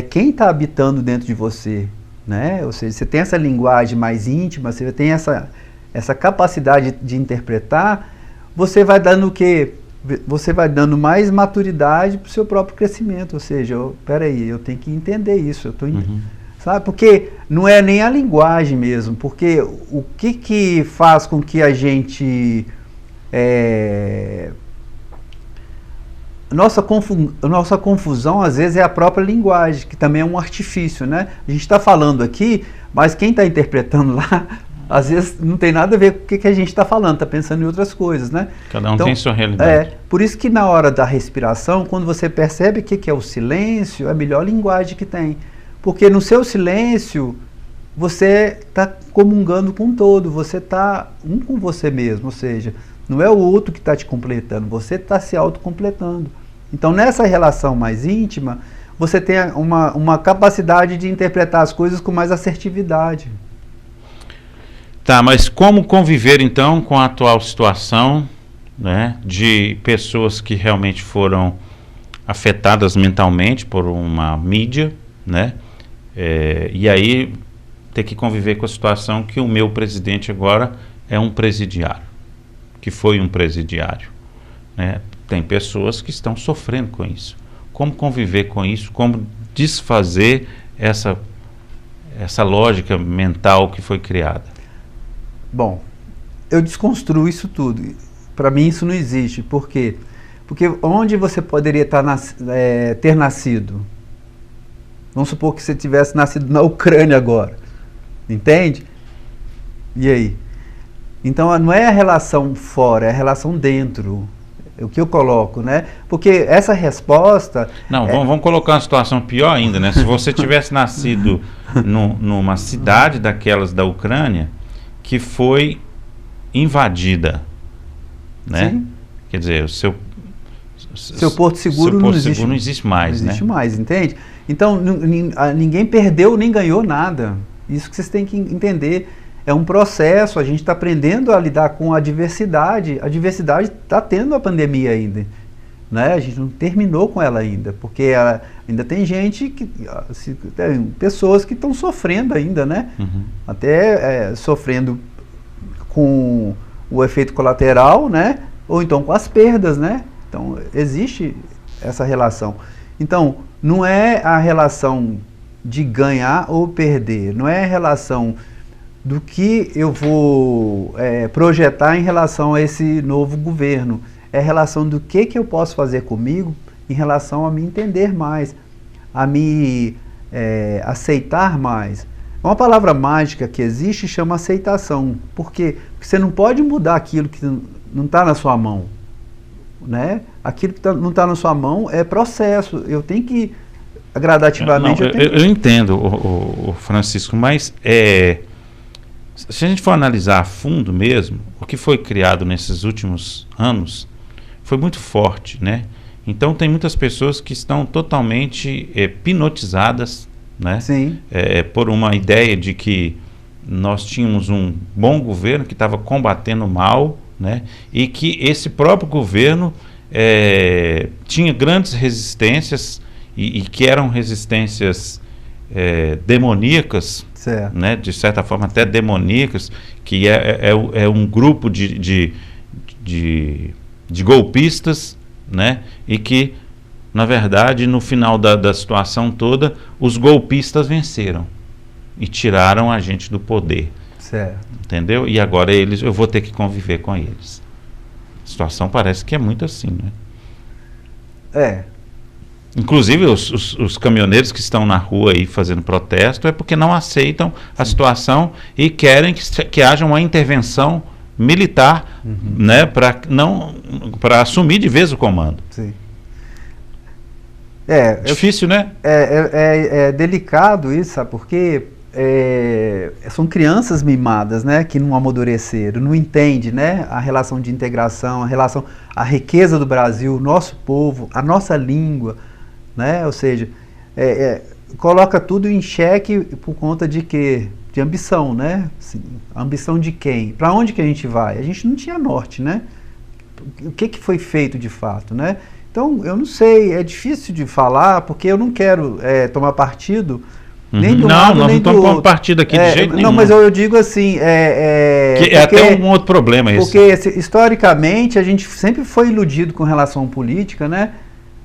[SPEAKER 2] quem está habitando dentro de você, né? Ou seja, você tem essa linguagem mais íntima, você tem essa capacidade de interpretar, você vai dando o quê? Você vai dando mais maturidade para o seu próprio crescimento, ou seja, peraí, eu tenho que entender isso, sabe? Porque não é nem a linguagem mesmo, porque o que faz com que a gente... Nossa confusão, às vezes, é a própria linguagem, que também é um artifício, né? A gente está falando aqui, mas quem está interpretando lá... Às vezes não tem nada a ver com o que a gente está falando, está pensando em outras coisas, né?
[SPEAKER 1] Cada um tem sua realidade.
[SPEAKER 2] Por isso que na hora da respiração, quando você percebe o que é o silêncio, é a melhor linguagem que tem. Porque no seu silêncio, você está comungando com o todo, você está um com você mesmo, ou seja, não é o outro que está te completando, você está se autocompletando. Então nessa relação mais íntima, você tem uma capacidade de interpretar as coisas com mais assertividade.
[SPEAKER 1] Tá, mas como conviver então com a atual situação, né, de pessoas que realmente foram afetadas mentalmente por uma mídia, né, e aí ter que conviver com a situação que o meu presidente agora é um presidiário, que foi um presidiário, né? Tem pessoas que estão sofrendo com isso. Como conviver com isso? Como desfazer essa lógica mental que foi criada?
[SPEAKER 2] Bom, eu desconstruo isso tudo. Para mim isso não existe. Por quê? Porque onde você poderia ter nascido? Vamos supor que você tivesse nascido na Ucrânia agora. Entende? E aí? Então não é a relação fora, é a relação dentro. É o que eu coloco, né? Porque essa resposta...
[SPEAKER 1] Não, vamos colocar uma situação pior ainda, né? Se você tivesse nascido numa cidade daquelas da Ucrânia, que foi invadida, né?
[SPEAKER 2] Sim.
[SPEAKER 1] Quer dizer, o seu
[SPEAKER 2] porto seguro
[SPEAKER 1] não existe mais,
[SPEAKER 2] não existe
[SPEAKER 1] né?
[SPEAKER 2] mais, entende? Então, ninguém perdeu nem ganhou nada. Isso que vocês têm que entender. É um processo, a gente está aprendendo a lidar com a diversidade. A diversidade está tendo a pandemia ainda, né? A gente não terminou com ela ainda, porque ainda tem gente, tem pessoas que estão sofrendo ainda, né? Até sofrendo com o efeito colateral, né? Ou então com as perdas, né? Então existe essa relação. Então não é a relação de ganhar ou perder, não é a relação do que eu vou projetar em relação a esse novo governo. É a relação do que eu posso fazer comigo em relação a me entender mais, a me aceitar mais. Uma palavra mágica que existe chama aceitação. Por quê? Porque você não pode mudar aquilo que não está na sua mão, né? Aquilo que não está na sua mão é processo. Eu tenho que, gradativamente...
[SPEAKER 1] Eu entendo, o Francisco, mas se a gente for analisar a fundo mesmo, o que foi criado nesses últimos anos foi muito forte, né? Então tem muitas pessoas que estão totalmente hipnotizadas, né?
[SPEAKER 2] Sim.
[SPEAKER 1] Por uma ideia de que nós tínhamos um bom governo que estava combatendo o mal, né? E que esse próprio governo tinha grandes resistências e que eram resistências demoníacas, né? De certa forma até demoníacas, que é um grupo de golpistas, né? E que, na verdade, no final da situação toda, os golpistas venceram e tiraram a gente do poder.
[SPEAKER 2] Certo.
[SPEAKER 1] Entendeu? E agora eu vou ter que conviver com eles. A situação parece que é muito assim, né? Inclusive os caminhoneiros que estão na rua aí fazendo protesto é porque não aceitam a situação e querem que haja uma intervenção militar, né, para assumir de vez o comando.
[SPEAKER 2] Sim.
[SPEAKER 1] Difícil, né?
[SPEAKER 2] É delicado isso, sabe? Porque são crianças mimadas, né, que não amadureceram, não entendem, né, a relação de integração, a riqueza do Brasil, o nosso povo, a nossa língua, né? Ou seja, coloca tudo em xeque por conta de quê? De ambição, né? Assim, a ambição de quem? Para onde que a gente vai? A gente não tinha norte, né? O que foi feito de fato, né? Então, eu não sei, é difícil de falar, porque eu não quero tomar partido nem do lado,
[SPEAKER 1] nós
[SPEAKER 2] nem
[SPEAKER 1] não
[SPEAKER 2] do
[SPEAKER 1] estamos
[SPEAKER 2] outro.
[SPEAKER 1] partido aqui de jeito nenhum.
[SPEAKER 2] Não, mas eu digo assim...
[SPEAKER 1] que até um outro problema esse.
[SPEAKER 2] Porque, historicamente, a gente sempre foi iludido com relação à política, né?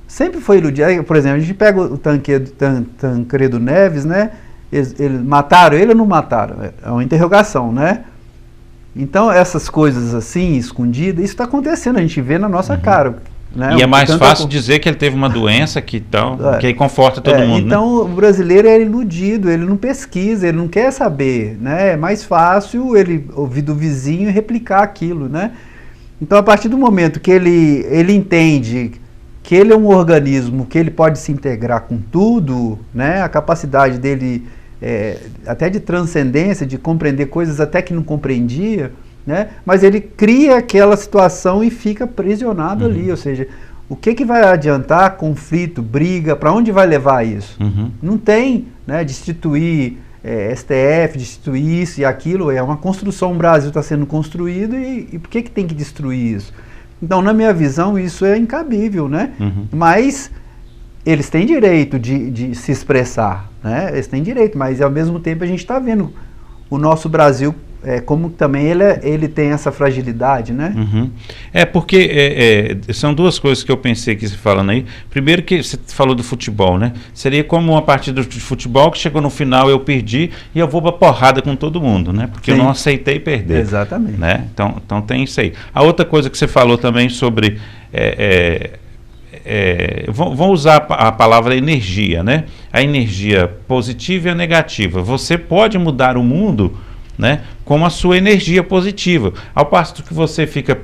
[SPEAKER 2] Sempre foi iludido. Por exemplo, a gente pega o Tancredo Neves, né? Eles mataram ele ou não mataram? É uma interrogação, né? Então, essas coisas assim, escondidas, isso está acontecendo, a gente vê na nossa cara. Né?
[SPEAKER 1] E é mais fácil dizer que ele teve uma doença que aí conforta todo mundo.
[SPEAKER 2] Então,
[SPEAKER 1] né?
[SPEAKER 2] O brasileiro é iludido, ele não pesquisa, ele não quer saber, né? É mais fácil ele ouvir do vizinho e replicar aquilo, né? Então, a partir do momento que ele entende que ele é um organismo que ele pode se integrar com tudo, né? A capacidade dele até de transcendência, de compreender coisas até que não compreendia, né? Mas ele cria aquela situação e fica aprisionado ali, ou seja, o que vai adiantar conflito, briga, para onde vai levar isso? Não tem, né? Destituir STF, destituir isso e aquilo, é uma construção, o Brasil está sendo construído e por que tem que destruir isso? Então, na minha visão, isso é incabível, né? Mas eles têm direito de se expressar, né? Eles têm direito, mas ao mesmo tempo a gente está vendo o nosso Brasil como também ele tem essa fragilidade, né?
[SPEAKER 1] Porque são duas coisas que eu pensei que você falando aí. Primeiro que você falou do futebol, né? Seria como uma partida de futebol que chegou no final, eu perdi e eu vou pra porrada com todo mundo, né? Porque Sim. eu não aceitei perder.
[SPEAKER 2] Exatamente.
[SPEAKER 1] Né? Então tem isso aí. A outra coisa que você falou também sobre... vão usar a palavra energia, né? A energia positiva e a negativa. Você pode mudar o mundo, né, com a sua energia positiva. Ao passo que você fica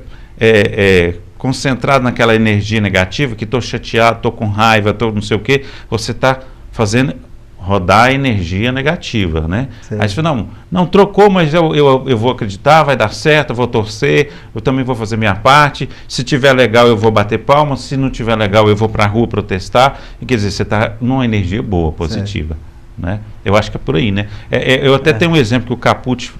[SPEAKER 1] concentrado naquela energia negativa, que estou chateado, estou com raiva, estou não sei o quê, você está fazendo rodar a energia negativa, né? Sim. Aí você fala, não trocou, mas eu vou acreditar, vai dar certo, eu vou torcer, eu também vou fazer minha parte, se tiver legal eu vou bater palmas, se não tiver legal eu vou para a rua protestar, e, quer dizer, você está numa energia boa, positiva. Sim. Né? Eu acho que é por aí, né? Eu até tenho um exemplo que o Capucci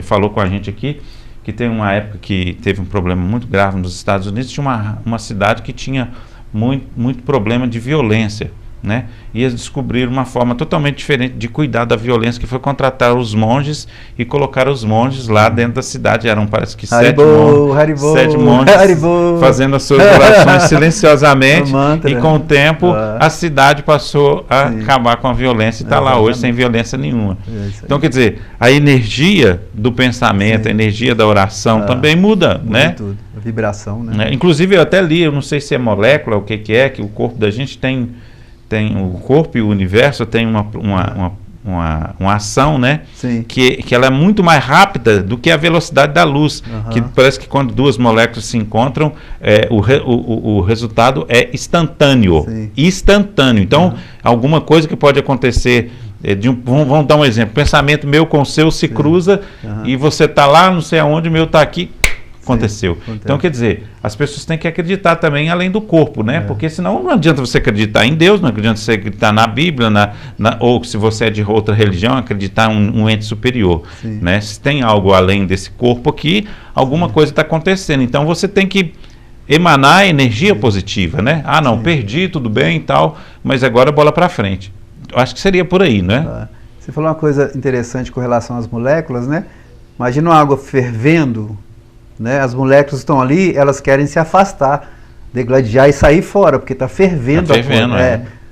[SPEAKER 1] falou com a gente aqui, que tem uma época que teve um problema muito grave nos Estados Unidos, tinha uma cidade que tinha muito problema de violência, né? E eles descobriram uma forma totalmente diferente de cuidar da violência, que foi contratar os monges e colocar os monges lá dentro da cidade. Eram, parece que, sete monges fazendo as suas orações silenciosamente, e com o tempo a cidade passou a acabar com a violência e está lá hoje sem violência nenhuma. Então, quer dizer, a energia do pensamento, a energia da oração também muda, né?
[SPEAKER 2] Tudo. A vibração, né?
[SPEAKER 1] Inclusive, eu até li, eu não sei se é molécula, o que é, que o corpo da gente tem o corpo e o universo tem uma ação, né?
[SPEAKER 2] Sim.
[SPEAKER 1] Que ela é muito mais rápida do que a velocidade da luz, que parece que quando duas moléculas se encontram, o resultado é instantâneo.
[SPEAKER 2] Sim.
[SPEAKER 1] Instantâneo. Então, alguma coisa que pode acontecer, vamos dar um exemplo, pensamento meu com o seu se cruza, e você está lá, não sei aonde, o meu está aqui, aconteceu. Então, quer dizer, as pessoas têm que acreditar também além do corpo, né? Porque senão não adianta você acreditar em Deus, não adianta você acreditar na Bíblia, ou se você é de outra religião, acreditar em um ente superior, né? Se tem algo além desse corpo aqui, alguma coisa está acontecendo. Então, você tem que emanar energia positiva, né? Ah, não, perdi, tudo bem e tal, mas agora bola para frente. Eu acho que seria por aí, né?
[SPEAKER 2] Você falou uma coisa interessante com relação às moléculas, né? Imagina uma água fervendo, né? As moléculas estão ali, elas querem se afastar, degladiar e sair fora, porque está fervendo.
[SPEAKER 1] Está fervendo,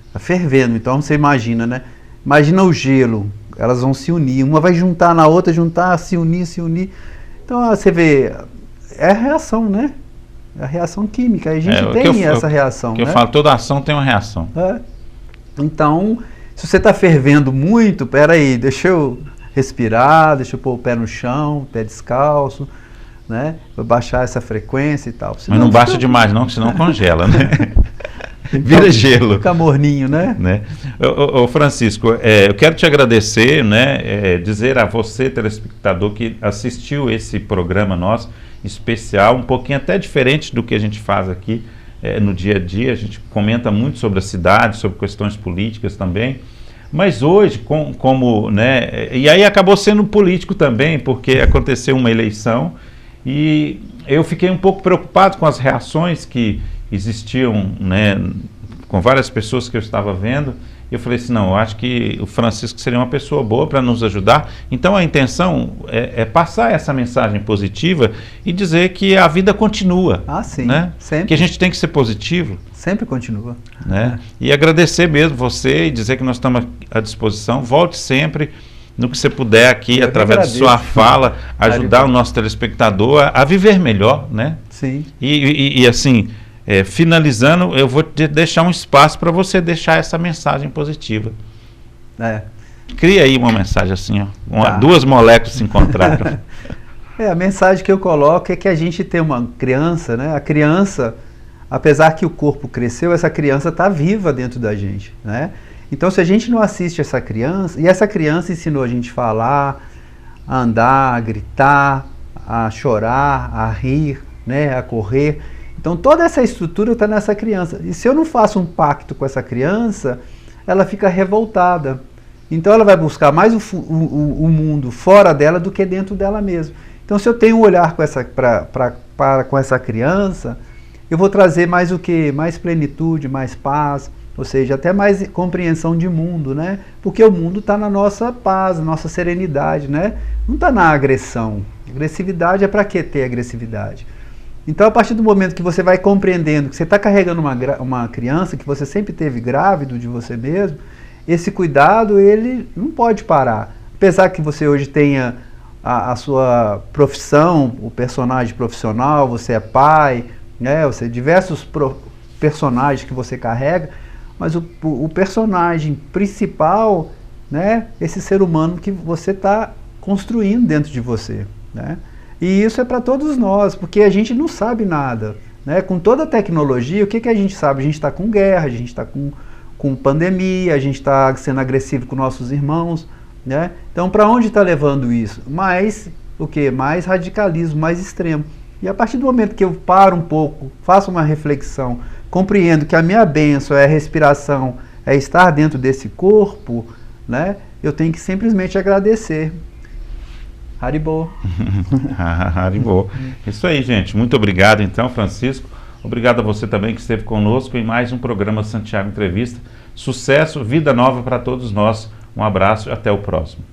[SPEAKER 2] Está fervendo, então você imagina, né? Imagina o gelo, elas vão se unir, uma vai juntar na outra, juntar, se unir, se unir. Então você vê, é a reação, né? É a reação química, a gente tem essa reação.
[SPEAKER 1] Eu falo, toda ação tem uma reação.
[SPEAKER 2] Então, se você está fervendo muito, peraí, deixa eu respirar, deixa eu pôr o pé no chão, pé descalço, né? Vou baixar essa frequência e tal.
[SPEAKER 1] Mas não baixa demais não, senão congela, né? Vira gelo.
[SPEAKER 2] Fica morninho, né?
[SPEAKER 1] Ô Francisco, eu quero te agradecer, né? Dizer a você, telespectador, que assistiu esse programa nosso, especial, um pouquinho até diferente do que a gente faz aqui no dia a dia. A gente comenta muito sobre a cidade, sobre questões políticas também. Mas hoje, né, e aí acabou sendo político também, porque aconteceu uma eleição e eu fiquei um pouco preocupado com as reações que existiam, né, com várias pessoas que eu estava vendo. Eu falei assim, não, eu acho que o Francisco seria uma pessoa boa para nos ajudar. Então a intenção é passar essa mensagem positiva e dizer que a vida continua.
[SPEAKER 2] Ah, sim,
[SPEAKER 1] né?
[SPEAKER 2] Sempre.
[SPEAKER 1] Que a gente tem que ser positivo.
[SPEAKER 2] Sempre continua.
[SPEAKER 1] Né? E agradecer mesmo você e dizer que nós estamos à disposição. Volte sempre no que você puder aqui, através de sua fala, ajudar o nosso telespectador a viver melhor, né?
[SPEAKER 2] Sim.
[SPEAKER 1] E assim... finalizando, eu vou te deixar um espaço para você deixar essa mensagem positiva. Cria aí uma mensagem assim, ó, duas moléculas se encontraram.
[SPEAKER 2] A mensagem que eu coloco é que a gente tem uma criança, né? A criança, apesar que o corpo cresceu, essa criança está viva dentro da gente, né? Então, se a gente não assiste essa criança, e essa criança ensinou a gente a falar, a andar, a gritar, a chorar, a rir, né? A correr. Então toda essa estrutura está nessa criança. E se eu não faço um pacto com essa criança, ela fica revoltada. Então ela vai buscar mais o mundo fora dela do que dentro dela mesma. Então se eu tenho um olhar com essa criança, eu vou trazer mais o quê? Mais plenitude, mais paz, ou seja, até mais compreensão de mundo, né? Porque o mundo está na nossa paz, na nossa serenidade, né? Não está na agressão. Agressividade é para que ter agressividade? Então, a partir do momento que você vai compreendendo que você está carregando uma criança, que você sempre teve grávido de você mesmo, esse cuidado, ele não pode parar. Apesar que você hoje tenha a sua profissão, o personagem profissional, você é pai, né, você diversos personagens que você carrega, mas o personagem principal, né, esse ser humano que você está construindo dentro de você, né? E isso é para todos nós, porque a gente não sabe nada, né? Com toda a tecnologia, o que a gente sabe? A gente está com guerra, a gente está com pandemia, a gente está sendo agressivo com nossos irmãos, né? Então, para onde está levando isso? Mais o quê? Mais radicalismo, mais extremo. E a partir do momento que eu paro um pouco, faço uma reflexão, compreendo que a minha bênção é a respiração, é estar dentro desse corpo, né? Eu tenho que simplesmente agradecer. Haribo.
[SPEAKER 1] Haribo. Isso aí, gente. Muito obrigado, então, Francisco. Obrigado a você também que esteve conosco em mais um programa Santiago Entrevista. Sucesso, vida nova para todos nós. Um abraço e até o próximo.